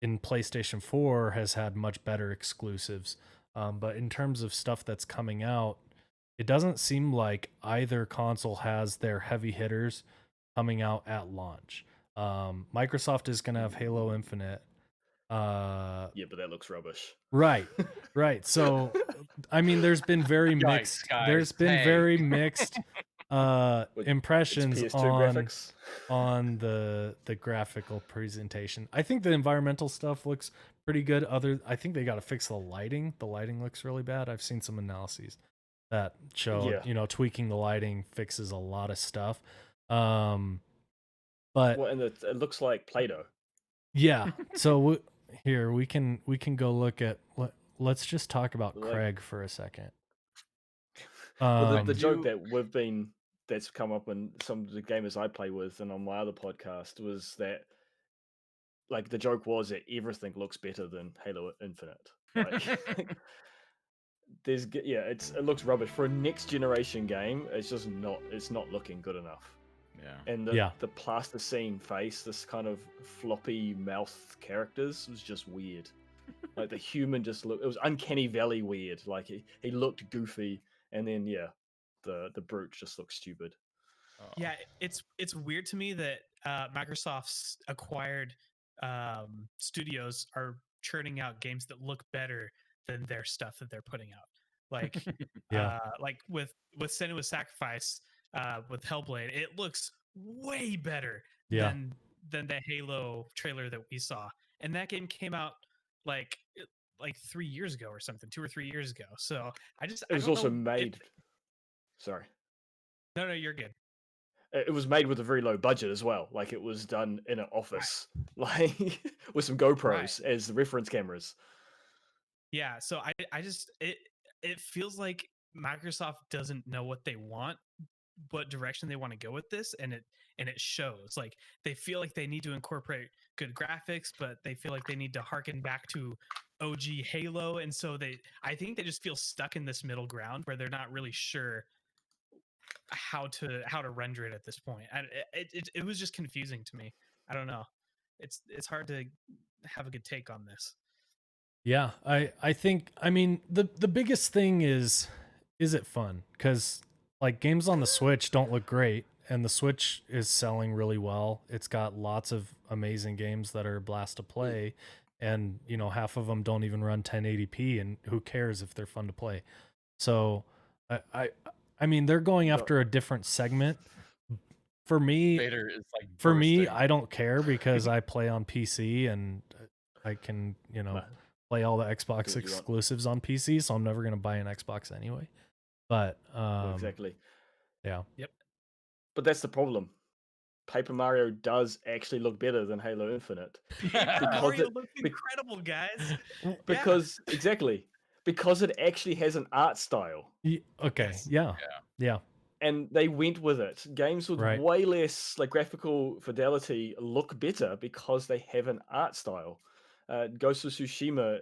in PlayStation 4 has had much better exclusives. But in terms of stuff that's coming out, it doesn't seem like either console has their heavy hitters coming out at launch. Microsoft is going to have Halo Infinite. Yeah, but that looks rubbish. Right. So, I mean, there's been very Yikes, mixed. guys. There's been Hey. very mixed It's impressions PS2 on graphics. on the graphical presentation. I think the environmental stuff looks pretty good. I think they got to fix the lighting. The lighting looks really bad. I've seen some analyses that show, Yeah. you know, tweaking the lighting fixes a lot of stuff. But Well, and it looks like Play-Doh. yeah, so here we can go look at. Let's just talk about Like- Craig for a second. Well, the joke do- that that's come up in some of the gamers I play with and on my other podcast was that, like, the joke was that everything looks better than Halo Infinite. Like, it looks rubbish for a next generation game. It's just not. It's not looking good enough. Yeah. And the plasticine face, this kind of floppy mouth characters, was just weird. Like the human just looked. It was uncanny valley weird. Like he looked goofy, and then the brute just looked stupid. Oh. Yeah, it's weird to me that Microsoft's acquired studios are churning out games that look better than their stuff that they're putting out. Like, like with Senua's Sacrifice, with Hellblade, it looks way better than the Halo trailer that we saw, and that game came out like 3 years ago or something, 2 or 3 years ago. So It was also made. Sorry. No, you're good. It was made with a very low budget as well. Like it was done in an office, like with some GoPros as the reference cameras. Yeah, so I just it feels like Microsoft doesn't know what they want, what direction they want to go with this, and it shows. Like they feel like they need to incorporate good graphics, but they feel like they need to harken back to OG Halo, and so I think they just feel stuck in this middle ground where they're not really sure how to render it at this point. It was just confusing to me. I don't know. It's hard to have a good take on this. Yeah, I think, I mean, the biggest thing is it fun? Because like games on the Switch don't look great, and the Switch is selling really well. It's got lots of amazing games that are a blast to play, and you know, half of them don't even run 1080p, and who cares if they're fun to play? So I mean, they're going after a different segment. For me, Vader is like for me, bursting. I don't care because I play on PC and I can, you know, play all the Xbox exclusives on PC, so I'm never going to buy an Xbox anyway. But Exactly. Yeah. Yep. But that's the problem. Paper Mario does actually look better than Halo Infinite. Mario looks incredible, guys. Because it actually has an art style. Okay. Yes. Yeah. and they went with it. Games with Right. way less like graphical fidelity look better because they have an art style. Ghost of Tsushima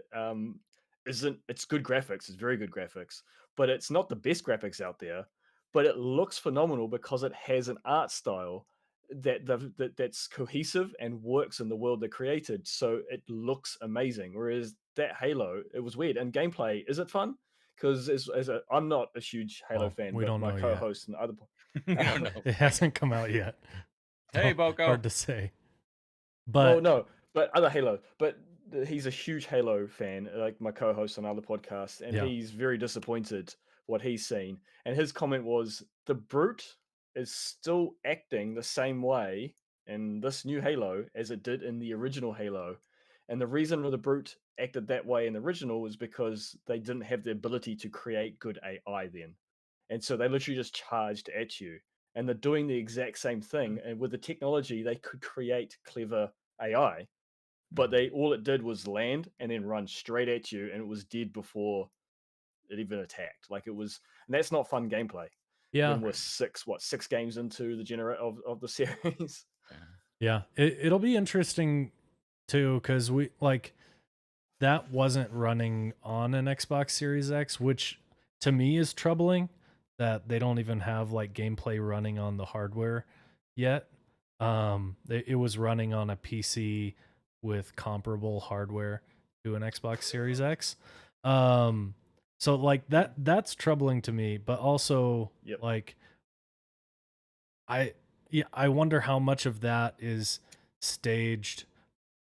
it's good graphics, it's very good graphics, but it's not the best graphics out there. But it looks phenomenal because it has an art style that's cohesive and works in the world they created. So it looks amazing. Whereas that Halo, it was weird. And gameplay, is it fun? Because I'm not a huge Halo Well, fan, we but don't my know yet. co-host and other We don't know. It hasn't come out yet. Hey, So, Boko. hard to say. well, But no, but other Halo. But he's a huge Halo fan, like my co-host on other podcasts, and Yeah. he's very disappointed what he's seen. And his comment was, the Brute is still acting the same way in this new Halo as it did in the original Halo. And the reason the Brute acted that way in the original was because they didn't have the ability to create good AI then. And so they literally just charged at you. And they're doing the exact same thing. And with the technology, they could create clever AI, but all it did was land and then run straight at you, and it was dead before it even attacked. Like it was, and that's not fun gameplay. yeah, When we're six games into the of the series. yeah, it'll be interesting too, because we like that wasn't running on an Xbox Series X, which to me is troubling that they don't even have like gameplay running on the hardware yet. It was running on a PC with comparable hardware to an Xbox Series X. So like that's troubling to me, but also Yep. like I wonder how much of that is staged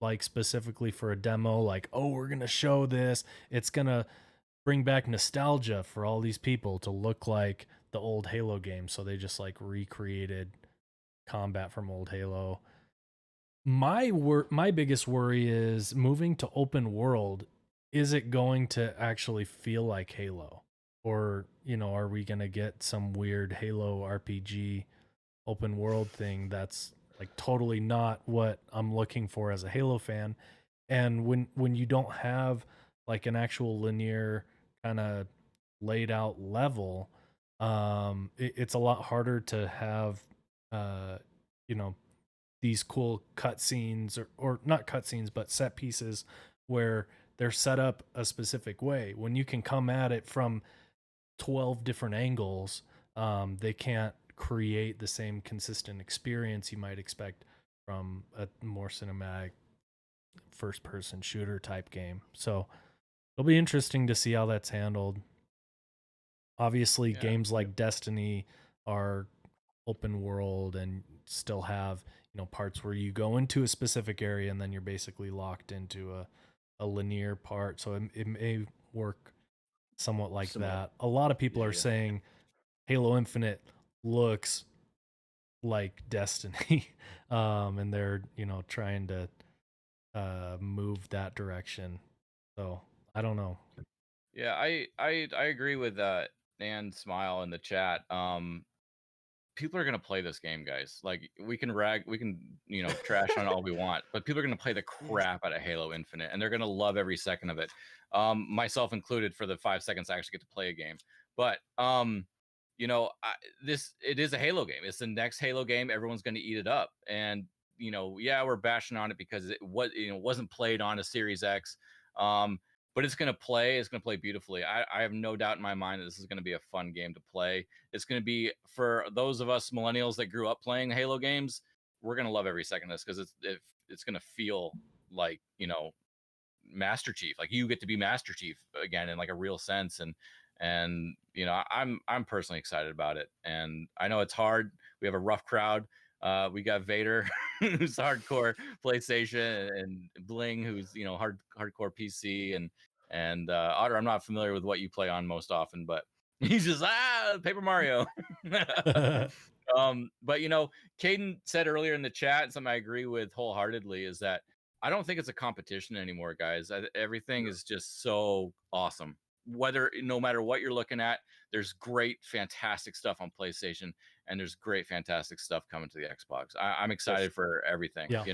like specifically for a demo, like, oh, we're gonna show this, it's gonna bring back nostalgia for all these people to look like the old Halo game, so they just like recreated combat from old Halo. My biggest worry is moving to open world. Is it going to actually feel like Halo, or are we gonna get some weird Halo RPG open world thing that's like totally not what I'm looking for as a Halo fan? And when you don't have like an actual linear kind of laid out level, it's a lot harder to have you know these cool cutscenes, or not cutscenes but set pieces where they're set up a specific way. When you can come at it from 12 different angles, they can't create the same consistent experience you might expect from a more cinematic first person shooter type game. So it'll be interesting to see how that's handled. Obviously, Yeah. games like Destiny are open world and still have parts where you go into a specific area and then you're basically locked into a linear part. So it may work somewhat like Similar. that. A lot of people are saying Halo Infinite looks like Destiny, and they're trying to move that direction. So I don't know. Yeah, I agree with Dan Smile in the chat. People are gonna play this game, guys. Like we can trash on it all we want, but people are gonna play the crap out of Halo Infinite, and they're gonna love every second of it. Myself included, for the 5 seconds I actually get to play a game. But it is a Halo game. It's the next Halo game. Everyone's gonna eat it up, and we're bashing on it because it wasn't played on a Series X. But it's going to play beautifully. I have no doubt in my mind that this is going to be a fun game to play. It's going to be, for those of us millennials that grew up playing Halo games, we're going to love every second of this, because it's going to feel like, Master Chief. Like you get to be Master Chief again in like a real sense. And I'm personally excited about it. And I know it's hard. We have a rough crowd. We got Vader, who's hardcore PlayStation, and Bling, who's hardcore PC, and Otter. I'm not familiar with what you play on most often, but he's just Paper Mario. But Caden said earlier in the chat, and something I agree with wholeheartedly, is that I don't think it's a competition anymore, guys. Everything is just so awesome. No matter what you're looking at, there's great, fantastic stuff on PlayStation, and there's great, fantastic stuff coming to the Xbox. I'm excited for everything. Yeah.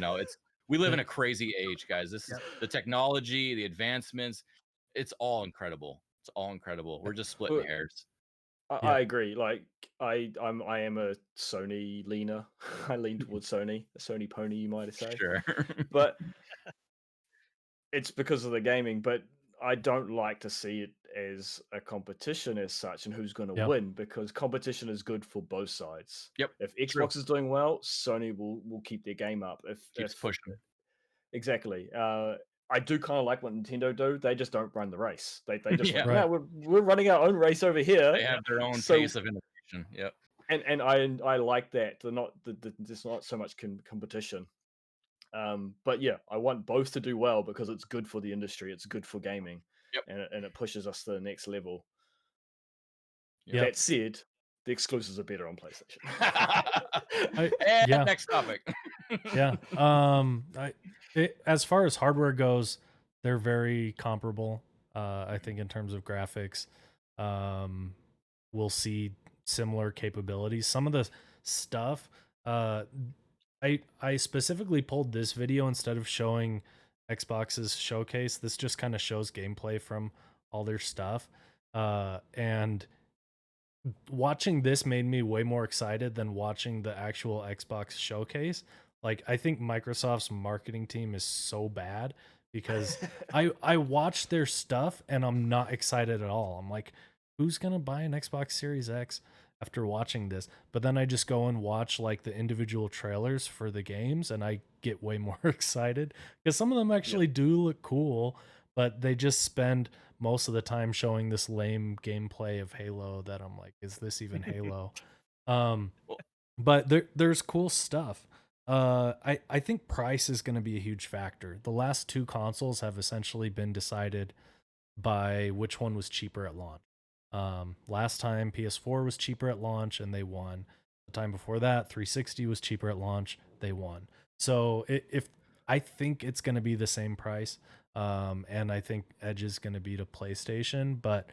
We live in a crazy age, guys. This is the technology, the advancements. It's all incredible. It's all incredible. We're just splitting hairs. I agree. Like I am a Sony leaner. I lean towards Sony, a Sony pony, you might say. Sure. But it's because of the gaming. But I don't like to see it as a competition as such, and who's going to Yep. win, because competition is good for both sides. Yep. If Xbox True. is doing well, Sony will keep their game up. Keeps pushing. Exactly. I do kind of like what Nintendo do. They just don't run the race. They just Yeah. like, no, we're running our own race over here. They have their own So- pace of innovation. Yep. And I like that. There's not so much competition. But yeah, I want both to do well because it's good for the industry. It's good for gaming. Yep. And it pushes us to the next level. Yep. That said, the exclusives are better on PlayStation. And yeah. next topic. Yeah. As far as hardware goes, they're very comparable. I think in terms of graphics, we'll see similar capabilities. Some of the stuff, I specifically pulled this video instead of showing Xbox's showcase. This just kind of shows gameplay from all their stuff. And watching this made me way more excited than watching the actual Xbox showcase. Like, I think Microsoft's marketing team is so bad because I watched their stuff and I'm not excited at all. I'm like, who's gonna buy an Xbox Series X after watching this? But then I just go and watch like the individual trailers for the games and I get way more excited because some of them actually do look cool, but they just spend most of the time showing this lame gameplay of Halo that I'm like, is this even Halo? But there's cool stuff. I think price is going to be a huge factor. The last two consoles have essentially been decided by which one was cheaper at launch. Last time PS4 was cheaper at launch and they won. The time before that, 360 was cheaper at launch, they won. So if I think it's going to be the same price, and I think Edge is going to beat a PlayStation. But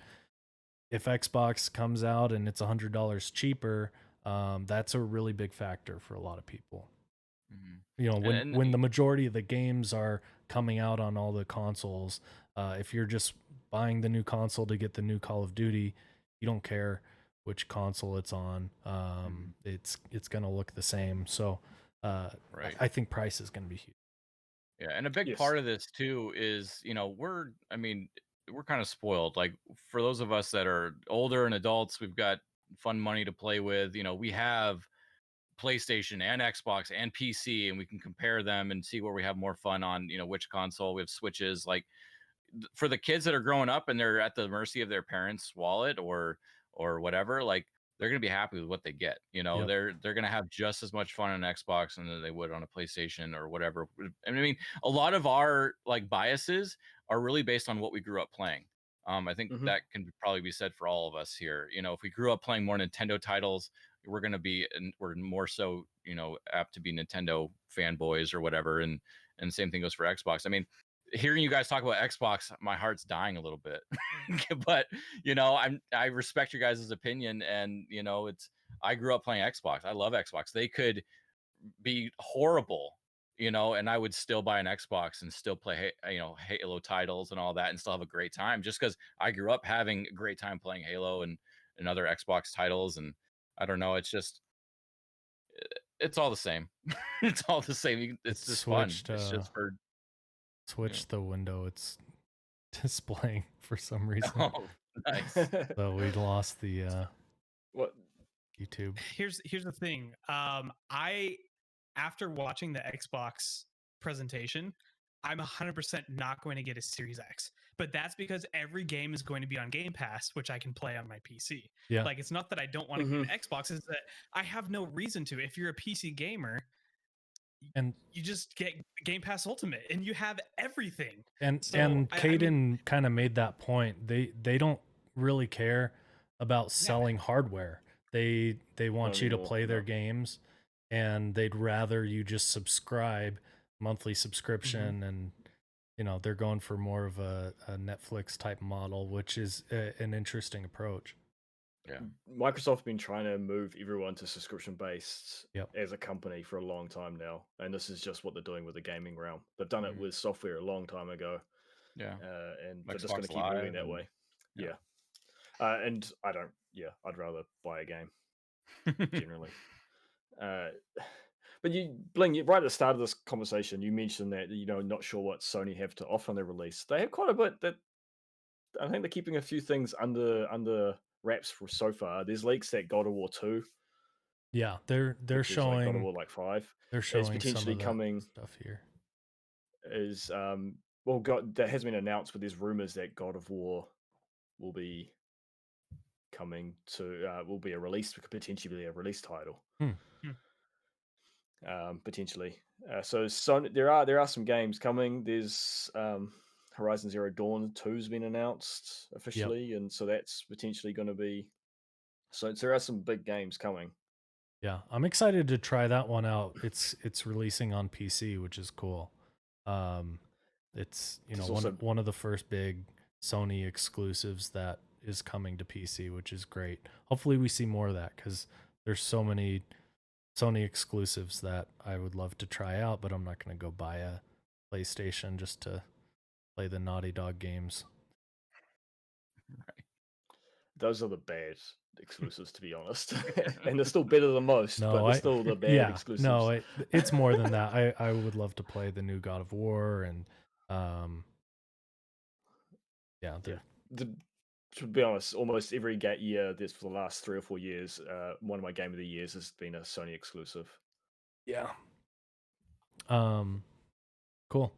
if Xbox comes out and it's $100 cheaper, that's a really big factor for a lot of people. Mm-hmm. You know, when the majority of the games are coming out on all the consoles, if you're just buying the new console to get the new Call of Duty, you don't care which console it's on. It's going to look the same. So right. I think price is going to be huge. Yeah, and a big part of this too is, you know, we're kind of spoiled. Like, for those of us that are older and adults, we've got fun money to play with. You know, we have PlayStation and Xbox and PC, and we can compare them and see where we have more fun on, you know, which console. We have Switches. Like, for the kids that are growing up and they're at the mercy of their parents' wallet or whatever, like, they're gonna be happy with what they get. You know, they're gonna have just as much fun on an Xbox than they would on a PlayStation or whatever. I mean, a lot of our like biases are really based on what we grew up playing. I think that can probably be said for all of us here. You know, if we grew up playing more Nintendo titles, we're more so, you know, apt to be Nintendo fanboys or whatever. And same thing goes for Xbox. I mean, hearing you guys talk about Xbox, my heart's dying a little bit. But, you know, I respect your guys' opinion, and, you know, I grew up playing Xbox. I love Xbox. They could be horrible, you know, and I would still buy an Xbox and still play, you know, Halo titles and all that and still have a great time, just because I grew up having a great time playing Halo and other Xbox titles. And I don't know, it's just, it's all the same. It's all the same. It's just switched, fun. It's just for switch the window it's displaying for some reason. Oh, nice. So we lost the what YouTube. Here's the thing. After watching the Xbox presentation, I'm 100% not going to get a Series X. But that's because every game is going to be on Game Pass, which I can play on my PC. Yeah. Like, it's not that I don't want to get an Xbox, it's that I have no reason to. If you're a PC gamer, and you just get Game Pass Ultimate and you have everything. And Caden kind of made that point. They don't really care about selling hardware. They want you to play their games, and they'd rather you just subscribe, monthly subscription, and, you know, they're going for more of a Netflix type model, which is an interesting approach. Yeah, Microsoft's been trying to move everyone to subscription based as a company for a long time now, and this is just what they're doing with the gaming realm. They've done it with software a long time ago, and they're just going to keep moving that way. And I yeah, I'd rather buy a game generally. But Bling, right at the start of this conversation, you mentioned that not sure what Sony have to offer on their release. They have quite a bit that I think they're keeping a few things under wraps for so far. There's leaks that God of War 2, Yeah, they're which is like God of showing War 5, they're is showing potentially some of coming. that stuff here. Is well, God, that has been announced, but there's rumors that God of War will be coming to will be a release, potentially be a release title. Potentially. So there are some games coming. There's Horizon Zero Dawn 2's been announced officially, and so that's potentially going to be. So there are some big games coming. Yeah, I'm excited to try that one out. It's releasing on PC, which is cool. It's There's one of the first big Sony exclusives that is coming to PC, which is great. Hopefully we see more of that because there's so many Sony exclusives that I would love to try out, but I'm not going to go buy a PlayStation just to play the Naughty Dog games. Right. Those are the bad exclusives, to be honest, and they're still better than most. No, but they're still the bad exclusives. No, it's more than that. I would love to play the new God of War and to be honest, almost every year this for the last 3 or 4 years, one of my game of the years has been a Sony exclusive. Yeah. Cool.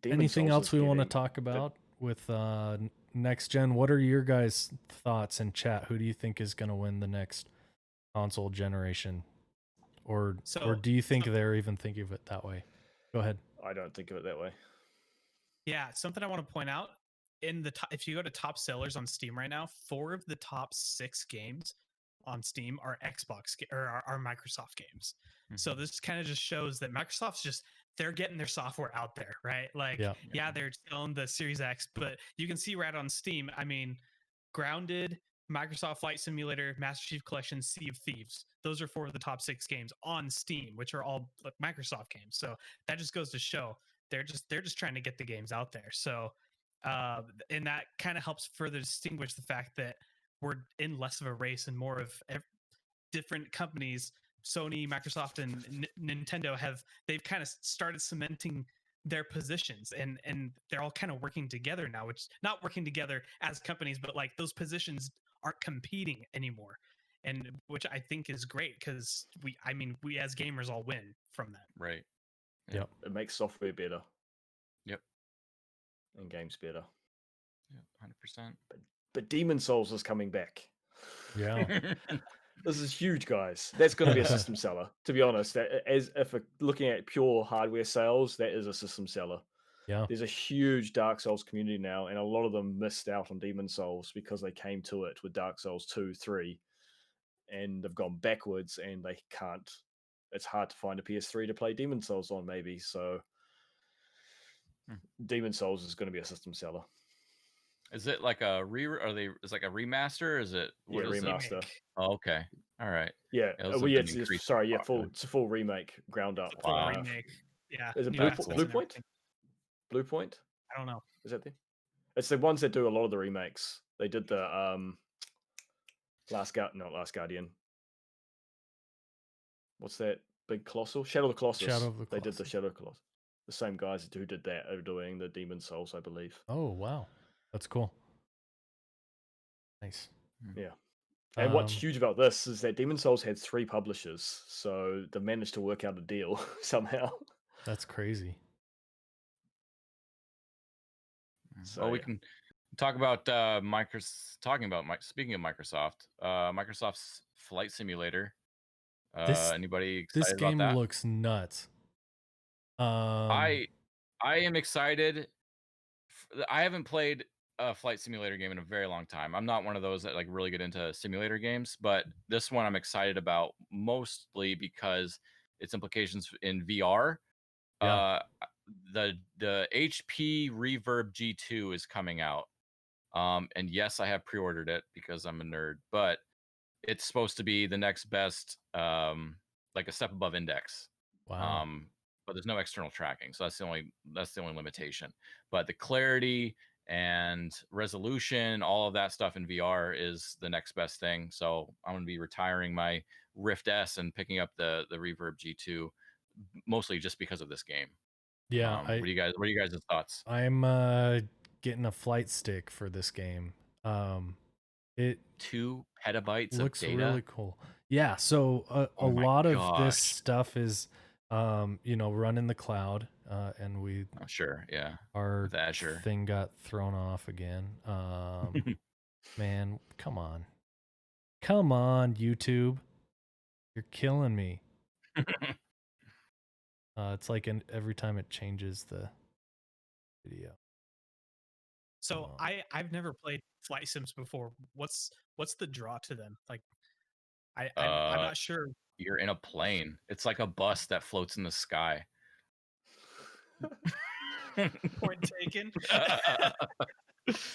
Anything else we want to talk about with next gen? What are your guys' thoughts in chat? Who do you think is going to win the next console generation? Or do you think they're even thinking of it that way? Go ahead. I don't think of it that way. Yeah, something I want to point out if you go to top sellers on Steam right now, 4 of the top 6 games on Steam are Xbox or are Microsoft games. Mm-hmm. So this kind of just shows that Microsoft's they're getting their software out there, right? Like, yeah, they're selling the Series X, but you can see right on Steam. I mean, Grounded, Microsoft Flight Simulator, Master Chief Collection, Sea of Thieves. Those are 4 of the top 6 games on Steam, which are all Microsoft games. So that just goes to show they're just trying to get the games out there. So, and that kind of helps further distinguish the fact that we're in less of a race and more of different companies. Sony, Microsoft, and Nintendo they've kind of started cementing their positions, and they're all kind of working together now, which not working together as companies, but like those positions aren't competing anymore, and which I think is great because we as gamers all win from that. Right. Yep. It makes software better. Yep. And games better. Yeah, 100%. But Demon Souls is coming back. Yeah. This is huge, guys. That's going to be a system seller, to be honest. If looking at pure hardware sales, that is a system seller. Yeah. There's a huge Dark Souls community now, and a lot of them missed out on Demon Souls because they came to it with Dark Souls 2, 3, and they've gone backwards, and they can't. It's hard to find a PS3 to play Demon Souls on, maybe. So Demon Souls is going to be a system seller. Is it like a is like a remaster? Is it remaster? Oh, okay. All right. Yeah. It's a full remake, ground up. Full remake. Yeah. Is it Bluepoint? Bluepoint? I don't know. Is that it's the ones that do a lot of the remakes. They did the Last Guardian. What's that big colossal? Shadow of the Colossus. They did the Shadow of the Colossus. The same guys who did that are doing the Demon Souls, I believe. Oh wow. That's cool. Nice. Yeah. And what's huge about this is that Demon Souls had 3 publishers, so they managed to work out a deal somehow. That's crazy. So we can talk about speaking of Microsoft, Microsoft's Flight Simulator. Anybody excited this game about that? Looks nuts. I am excited. I haven't played a flight simulator game in a very long time. I'm not one of those that like really get into simulator games, but this one I'm excited about mostly because its implications in VR. Yeah. The HP Reverb G2 is coming out. And yes, I have pre-ordered it because I'm a nerd, but it's supposed to be the next best like a step above Index. Wow. But there's no external tracking, so that's the only limitation. But the clarity and resolution, all of that stuff in VR is the next best thing. So I'm going to be retiring my Rift S and picking up the Reverb G2, mostly just because of this game. Yeah, what are you guys' thoughts? I'm getting a flight stick for this game. It 2 petabytes looks of data. really cool. Yeah, so a lot of this stuff is run in the cloud, and we sure, yeah, our with Azure thing got thrown off again. Man, come on YouTube, you're killing me. It's like every time it changes the video. So I've never played flight sims before. What's the draw to them? Like, I'm not sure. You're in a plane. It's like a bus that floats in the sky. Point taken.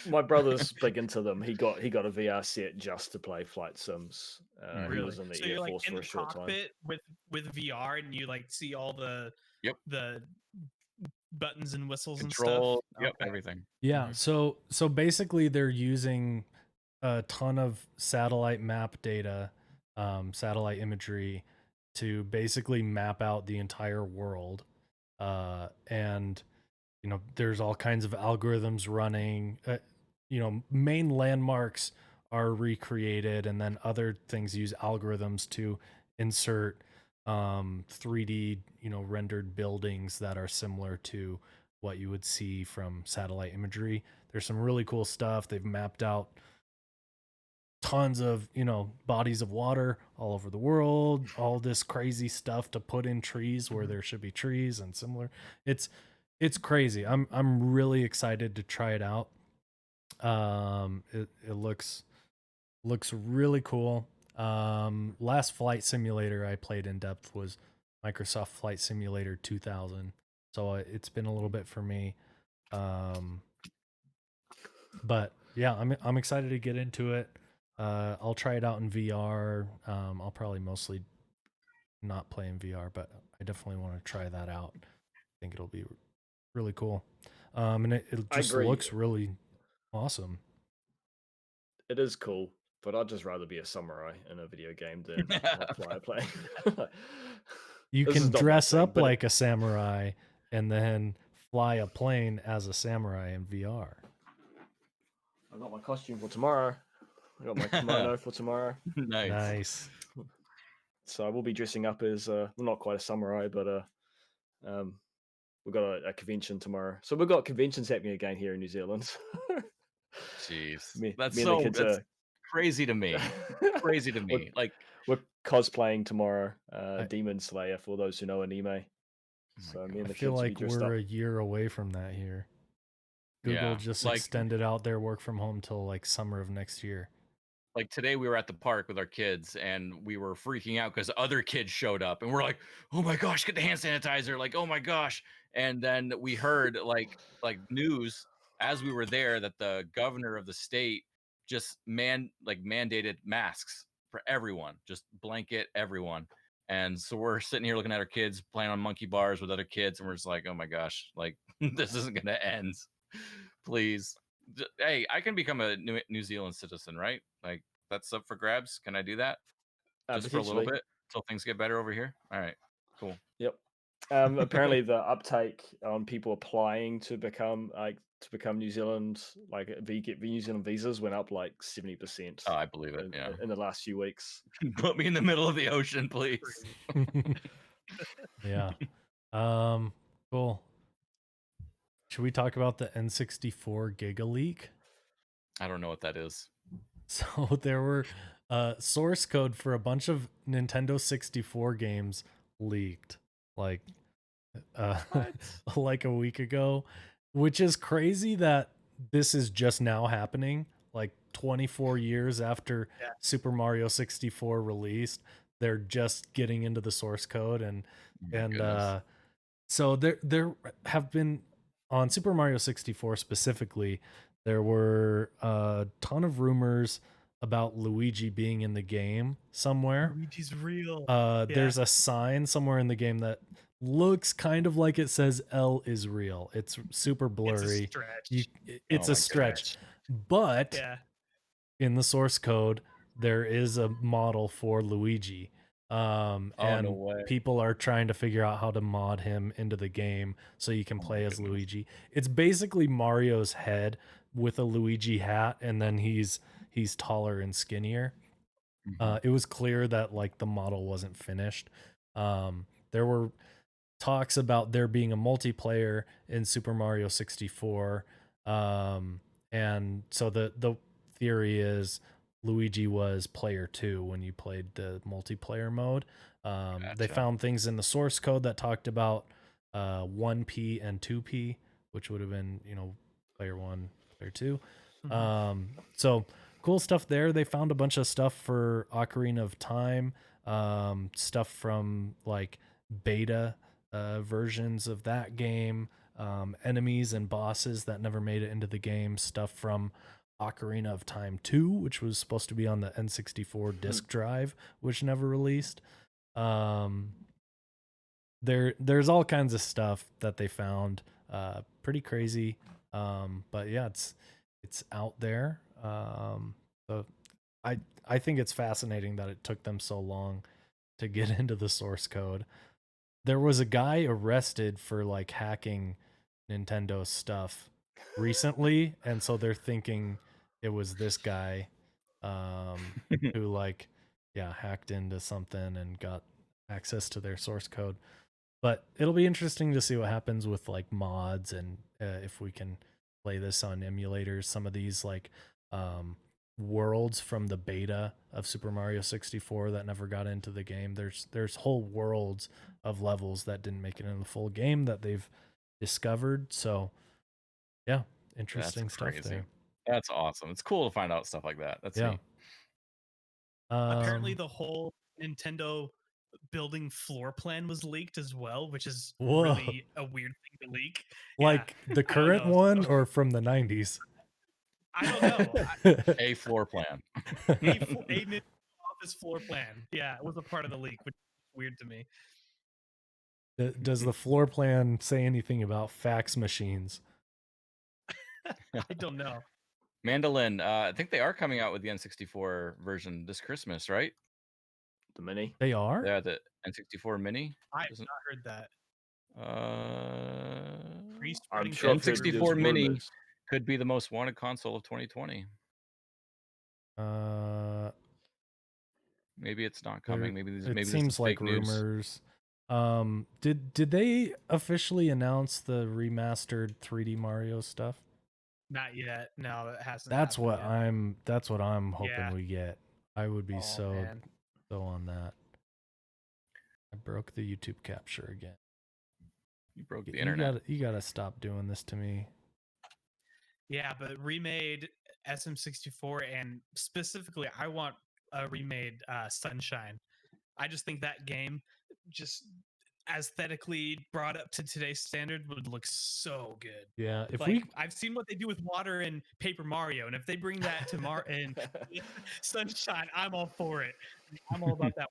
My brother's big into them. He got a VR set just to play flight sims. He Really? was in the So Air you're like Force in for the a short time. cockpit with VR, and you like see all the the buttons and whistles Control, and stuff. Everything. Yeah. So basically, they're using a ton of satellite map data, satellite imagery, to basically map out the entire world, and there's all kinds of algorithms running. Main landmarks are recreated, and then other things use algorithms to insert 3D rendered buildings that are similar to what you would see from satellite imagery. There's some really cool stuff. They've mapped out tons of bodies of water all over the world, all this crazy stuff to put in trees where there should be trees and similar. It's crazy. I'm really excited to try it out. It looks really cool. Last flight simulator I played in depth was Microsoft Flight Simulator 2000, so it's been a little bit for me. But yeah, I'm excited to get into it. I'll try it out in VR. I'll probably mostly not play in VR, but I definitely want to try that out. I think it'll be really cool. And it just looks really awesome. It is cool, but I'd just rather be a samurai in a video game than a flyer plane. You can dress up like a samurai and then fly a plane as a samurai in VR. I got my costume for tomorrow. I got my kimono for tomorrow. Nice. So I will be dressing up as well, not quite a samurai, but we've got a convention tomorrow. So we've got conventions happening again here in New Zealand. Jeez, that's crazy to me. Crazy to me. Like, we're cosplaying tomorrow, Demon Slayer, for those who know anime. So me and the I feel kids like will be we're a year away from that here. Google just extended out their work from home till like summer of next year. Like today we were at the park with our kids and we were freaking out because other kids showed up and we're like, oh my gosh, get the hand sanitizer. Like, oh my gosh. And then we heard like news as we were there that the governor of the state just mandated masks for everyone, just blanket everyone. And so we're sitting here looking at our kids playing on monkey bars with other kids. And we're just like, oh my gosh, like this isn't going to end. Please. Hey, I can become a New Zealand citizen, right? Like that's up for grabs. Can I do that? Just for a little bit until things get better over here. All right, cool. Yep. Apparently, the uptake on people applying to become New Zealand, get New Zealand visas, went up like 70%. Oh, I believe it. In the last few weeks. Put me in the middle of the ocean, please. Yeah. Cool. Should we talk about the N64 Giga Leak? I don't know what that is. So there were source code for a bunch of Nintendo 64 games leaked like like a week ago, which is crazy that this is just now happening, like 24 years after Super Mario 64 released. They're just getting into the source code and so there have been, on Super Mario 64 specifically, there were a ton of rumors about Luigi being in the game somewhere. Luigi's real. There's a sign somewhere in the game that looks kind of like it says L is real. It's super blurry. It's a stretch. It's Oh a my stretch. But Yeah. in the source code, there is a model for Luigi. no And way. people are trying to figure out how to mod him into the game so you can Oh my play as goodness. Luigi. It's basically Mario's head with a Luigi hat, and then he's taller and skinnier. Mhm. It was clear that like the model wasn't finished. There were talks about there being a multiplayer in Super Mario 64. And so the theory is Luigi was player 2 when you played the multiplayer mode. They Gotcha. found things in the source code that talked about 1P and 2P, which would have been, player 1, player 2. So cool stuff there. They found a bunch of stuff for Ocarina of Time, stuff from like beta versions of that game, enemies and bosses that never made it into the game, stuff from Ocarina of Time 2, which was supposed to be on the N64 disk drive, which never released. There's all kinds of stuff that they found, pretty crazy. But yeah, it's out there. So I think it's fascinating that it took them so long to get into the source code. There was a guy arrested for like hacking Nintendo stuff recently, and so they're thinking it was this guy who like hacked into something and got access to their source code. But it'll be interesting to see what happens with like mods and if we can play this on emulators. Some of these like worlds from the beta of Super Mario 64 that never got into the game. There's whole worlds of levels that didn't make it in the full game that they've discovered. So yeah, interesting That's stuff crazy. there. That's awesome. It's cool to find out stuff like that. That's Yeah. neat. Apparently, the whole Nintendo building floor plan was leaked as well, which is Whoa. really a weird thing to leak. Like the current know. one or from the 90s? I don't know. A floor plan. A office floor plan. Yeah, it was a part of the leak, which is weird to me. Does the floor plan say anything about fax machines? I don't know. Mandolin, I think they are coming out with the N64 version this Christmas, right? The mini. They are? Yeah, the N64 mini. I have not heard that. I'm sure I've heard N64 there's mini rumors. could be the most wanted console of 2020. Maybe it's not coming. Maybe it this seems is like fake news. rumors. Did they officially announce the remastered 3D Mario stuff? Not yet. No, it hasn't. That's what yet. I'm hoping Yeah. we get. I would be so Man. on that. I broke the YouTube capture again. You broke the internet. You gotta stop doing this to me. Yeah, but remade SM64, and specifically, I want a remade Sunshine. I just think that game, just aesthetically brought up to today's standard, would look so good. Yeah, if I've seen what they do with water and Paper Mario, and if they bring that to and Sunshine, I'm all for it. I'm all about that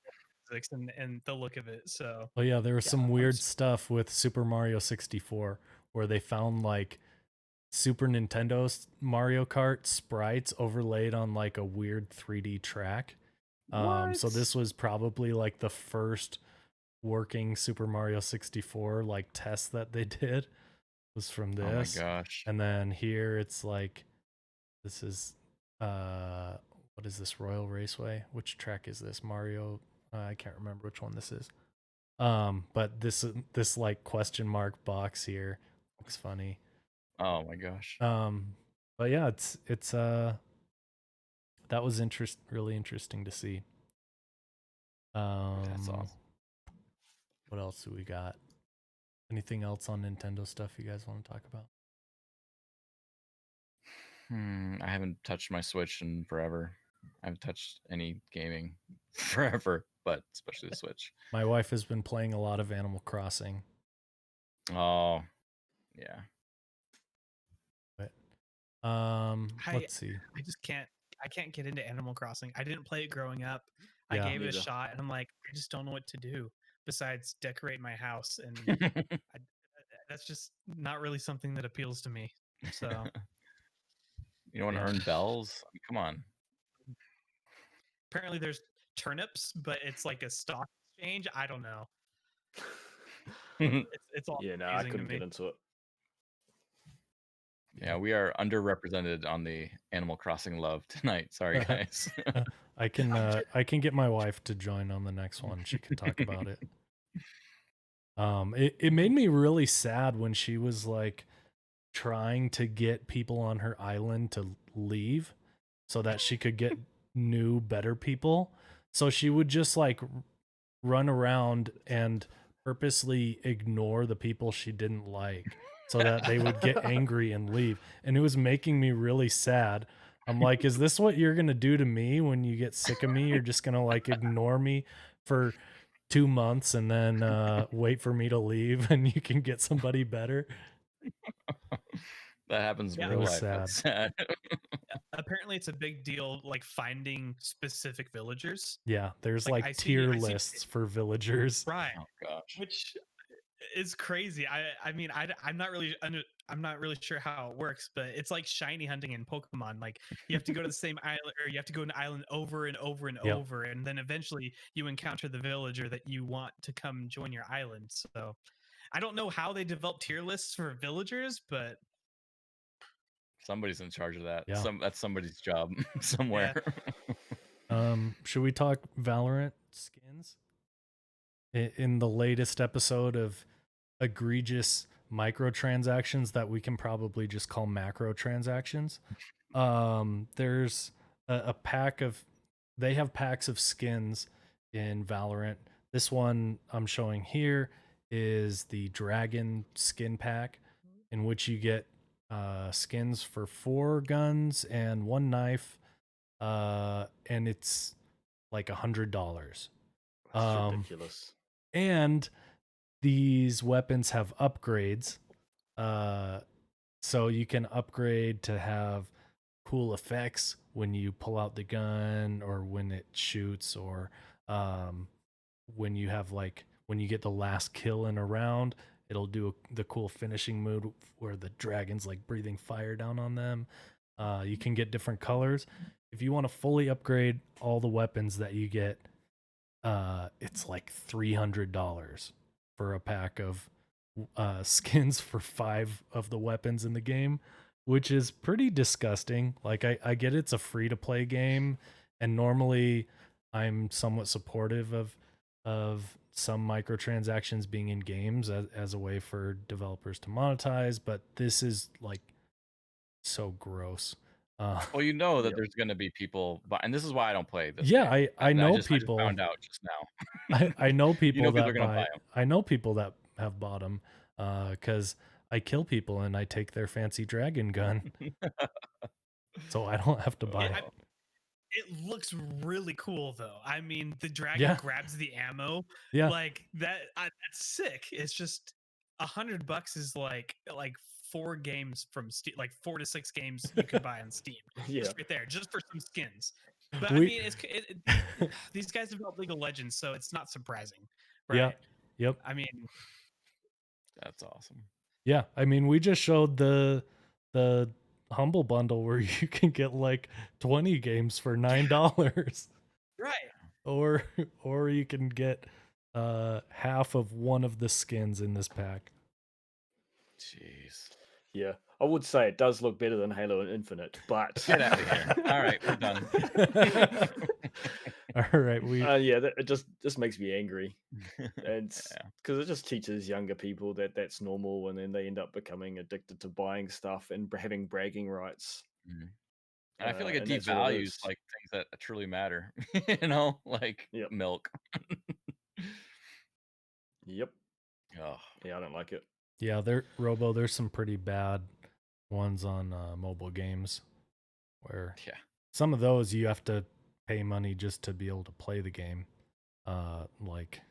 physics and the look of it. So, oh yeah, there was some weird stuff with Super Mario 64 where they found like Super Nintendo Mario Kart sprites overlaid on like a weird 3D track. So this was probably like the first working Super Mario 64 like test that they did was from this. Oh my gosh. And then here it's like this is what is this, Royal Raceway? Which track is this? Mario I can't remember which one this is. But this like question mark box here looks funny. Oh my gosh. But yeah, it's that was really interesting to see. That's awesome. What else do we got? Anything else on Nintendo stuff you guys want to talk about? I haven't touched my Switch in forever. I haven't touched any gaming forever, but especially the Switch. My wife has been playing a lot of Animal Crossing. Oh, yeah. But let's see. I can't get into Animal Crossing. I didn't play it growing up. Yeah, I gave it a neither. shot, and I'm like, I just don't know what to do. besides decorate my house, and that's just not really something that appeals to me. So You don't want to earn bells? I mean, come on. apparently there's turnips, but it's like a stock exchange. I don't know. It's all Yeah, no, I confusing to couldn't me. get into it. Yeah, we are underrepresented on the Animal Crossing love tonight. Sorry, guys. I can get my wife to join on the next one. She can talk about it. It made me really sad when she was like trying to get people on her island to leave so that she could get new, better people. So she would just like run around and purposely ignore the people she didn't like so that they would get angry and leave. And it was making me really sad. I'm like, is this what you're going to do to me when you get sick of me? You're just going to like ignore me for 2 months and then wait for me to leave and you can get somebody better. That happens in Yeah. real It was life. That's sad. Apparently it's a big deal, like finding specific villagers. Yeah, there's Like, like I see- tier I see- lists for villagers. Right. Oh gosh. Which is crazy. I mean, I'm not really sure how it works, but it's like shiny hunting in Pokemon. Like you have to go to the same island, or you have to go to an island over and over and Yep. over, and then eventually you encounter the villager that you want to come join your island. So I don't know how they develop tier lists for villagers, but Somebody's in charge of that. Yeah. That's somebody's job somewhere. Should we talk Valorant skins? In the latest episode of egregious microtransactions that we can probably just call macro transactions, there's a pack of, they have packs of skins in Valorant. This one I'm showing here is the dragon skin pack, in which you get skins for 4 guns and 1 knife, and it's like $100. That's ridiculous. And these weapons have upgrades, so you can upgrade to have cool effects when you pull out the gun or when it shoots, or when you have like when you get the last kill in a round, it'll do the cool finishing move where the dragon's like breathing fire down on them. You can get different colors. If you want to fully upgrade all the weapons that you get, it's like $300 for a pack of skins for 5 of the weapons in the game, which is pretty disgusting. Like I get it's a free to play game, and normally I'm somewhat supportive of some microtransactions being in games as a way for developers to monetize, but this is like so gross. Well, you know that there's going to be people, and this is why I don't play this. Yeah, game. I know I just people. found out just now. I know people people that are gonna buy. buy 'em. I know people that have bought them because I kill people and I take their fancy dragon gun, so I don't have to buy Yeah, it. it looks really cool though. I mean, the dragon grabs the ammo. Yeah, Like that. That's sick. It's just $100 is like 4 games from Steam, like 4 to 6 games you could buy on Steam. Yeah. Just right there, just for some skins. But I mean, these guys develop League of Legends, so it's not surprising, right? Yeah. Yep. I mean, That's awesome. Yeah, I mean, we just showed the humble bundle where you can get like 20 games for $9, right? Or you can get half of one of the skins in this pack. Jeez. Yeah, I would say it does look better than Halo Infinite, but Get out of here. All right, we're done. All right, it just makes me angry, and because it just teaches younger people that that's normal, and then they end up becoming addicted to buying stuff and having bragging rights. And I feel like it and that's all it devalues is. like things that truly matter. You know, like Yep. milk. Yep. Oh, Yeah, I don't like it. Yeah, there's some pretty bad ones on mobile games where some of those you have to pay money just to be able to play the game. Like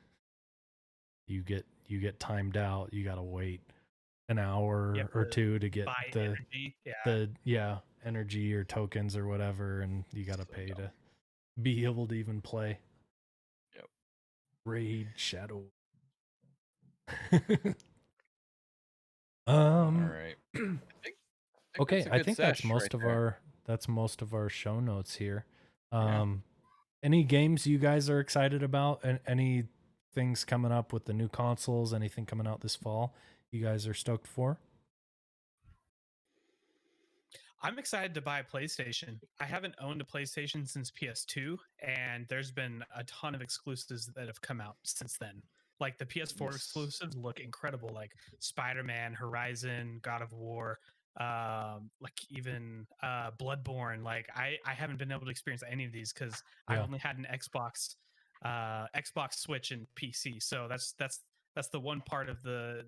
you get timed out, you gotta wait an hour or 2 to get the energy or tokens or whatever, and you gotta pay to be able to even play. Yep. Raid Shadow All right. Okay, I think that's sesh most right of there. our show notes here. Yeah. Any games you guys are excited about, and any things coming up with the new consoles, anything coming out this fall you guys are stoked for? I'm excited to buy a PlayStation. I haven't owned a PlayStation since PS2, and there's been a ton of exclusives that have come out since then. Like the PS4 exclusives look incredible, like Spider-Man, Horizon, God of War, like even Bloodborne. Like I haven't been able to experience any of these because I've only had an Xbox, Xbox, Switch, and PC. So that's the one part of the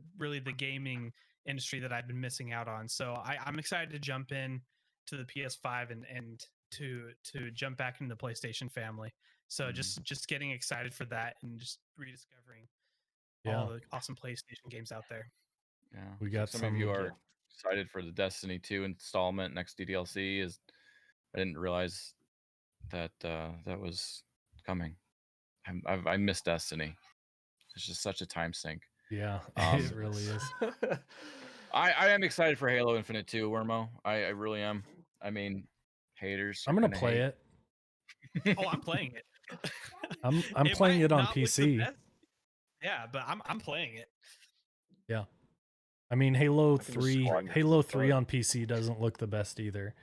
gaming industry that I've been missing out on. So I'm excited to jump in to the PS5 and to jump back into the PlayStation family. So just getting excited for that and just rediscovering all the awesome PlayStation games out there. Yeah. We got some of you are excited for the Destiny 2 installment next DLC. I didn't realize that that was coming. I miss Destiny. It's just such a time sink. Yeah, it really is. I am excited for Halo Infinite too, Wormo. I really am. I mean, haters. I'm gonna play it. Oh, I'm playing it. I'm playing it on not look the PC. best. Yeah, but I'm playing it. Yeah. I mean, Halo 3 on PC doesn't look the best either.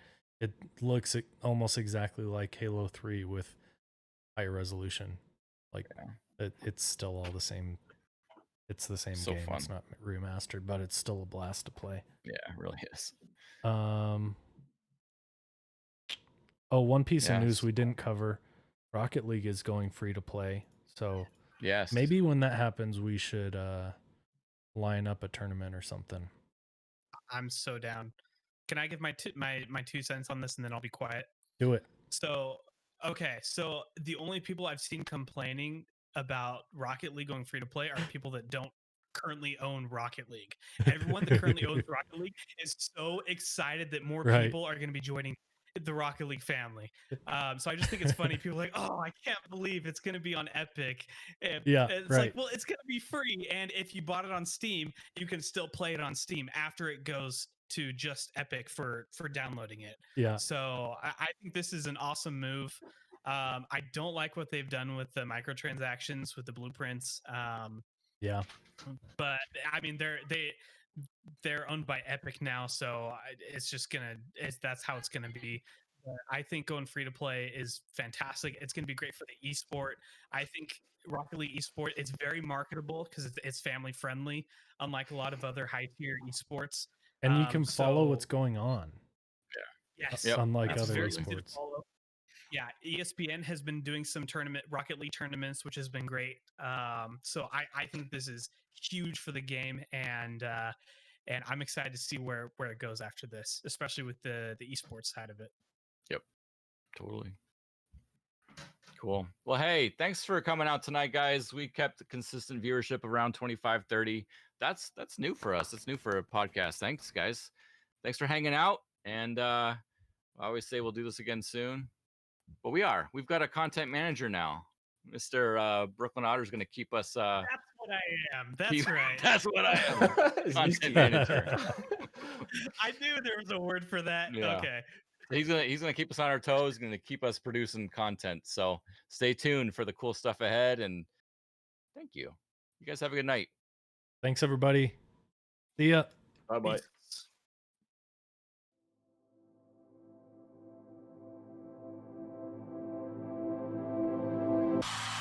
It looks almost exactly like Halo 3 with high resolution. Like it's still all the same. It's the same game. Fun. It's not remastered, but it's still a blast to play. Yeah, it really is. One piece of news we didn't cover. Rocket League is going free to play. So yes, maybe when that happens, we should line up a tournament or something. I'm so down. Can I give my 2 cents on this and then I'll be quiet? Do it. So, okay. So the only people I've seen complaining about Rocket League going free to play are people that don't currently own Rocket League. Everyone that currently owns Rocket League is so excited that more people are going to be joining the Rocket League family. So I just think it's funny. People are like, oh, I can't believe it's going to be on Epic. It's like, well, it's going to be free. And if you bought it on Steam, you can still play it on Steam after it goes to just Epic for downloading it. Yeah. So I think this is an awesome move. I don't like what they've done with the microtransactions with the blueprints. Yeah. But I mean, they're owned by Epic now, so it's just that's how it's gonna be. But I think going free to play is fantastic. It's gonna be great for the esport. I think Rocket League esport is very marketable because it's family friendly, unlike a lot of other high tier esports. And you can follow what's going on. Yeah. Yes. Yep. Unlike It's other very easy to esports. follow. Yeah, ESPN has been doing some Rocket League tournaments, which has been great. So I think this is huge for the game, and I'm excited to see where it goes after this, especially with the esports side of it. Yep, totally. Cool. Well, hey, thanks for coming out tonight, guys. We kept the consistent viewership around 25, 30. That's new for us. It's new for a podcast. Thanks, guys. Thanks for hanging out. And I always say we'll do this again soon. But we've got a content manager now. Mr. Brooklyn Otter is going to keep us. That's what I am. That's right. That's what I am. Content manager. I knew there was a word for that. Yeah. Okay. He's gonna keep us on our toes. He's gonna keep us producing content. So stay tuned for the cool stuff ahead. And thank you. You guys have a good night. Thanks, everybody. See ya. Bye-bye. Peace.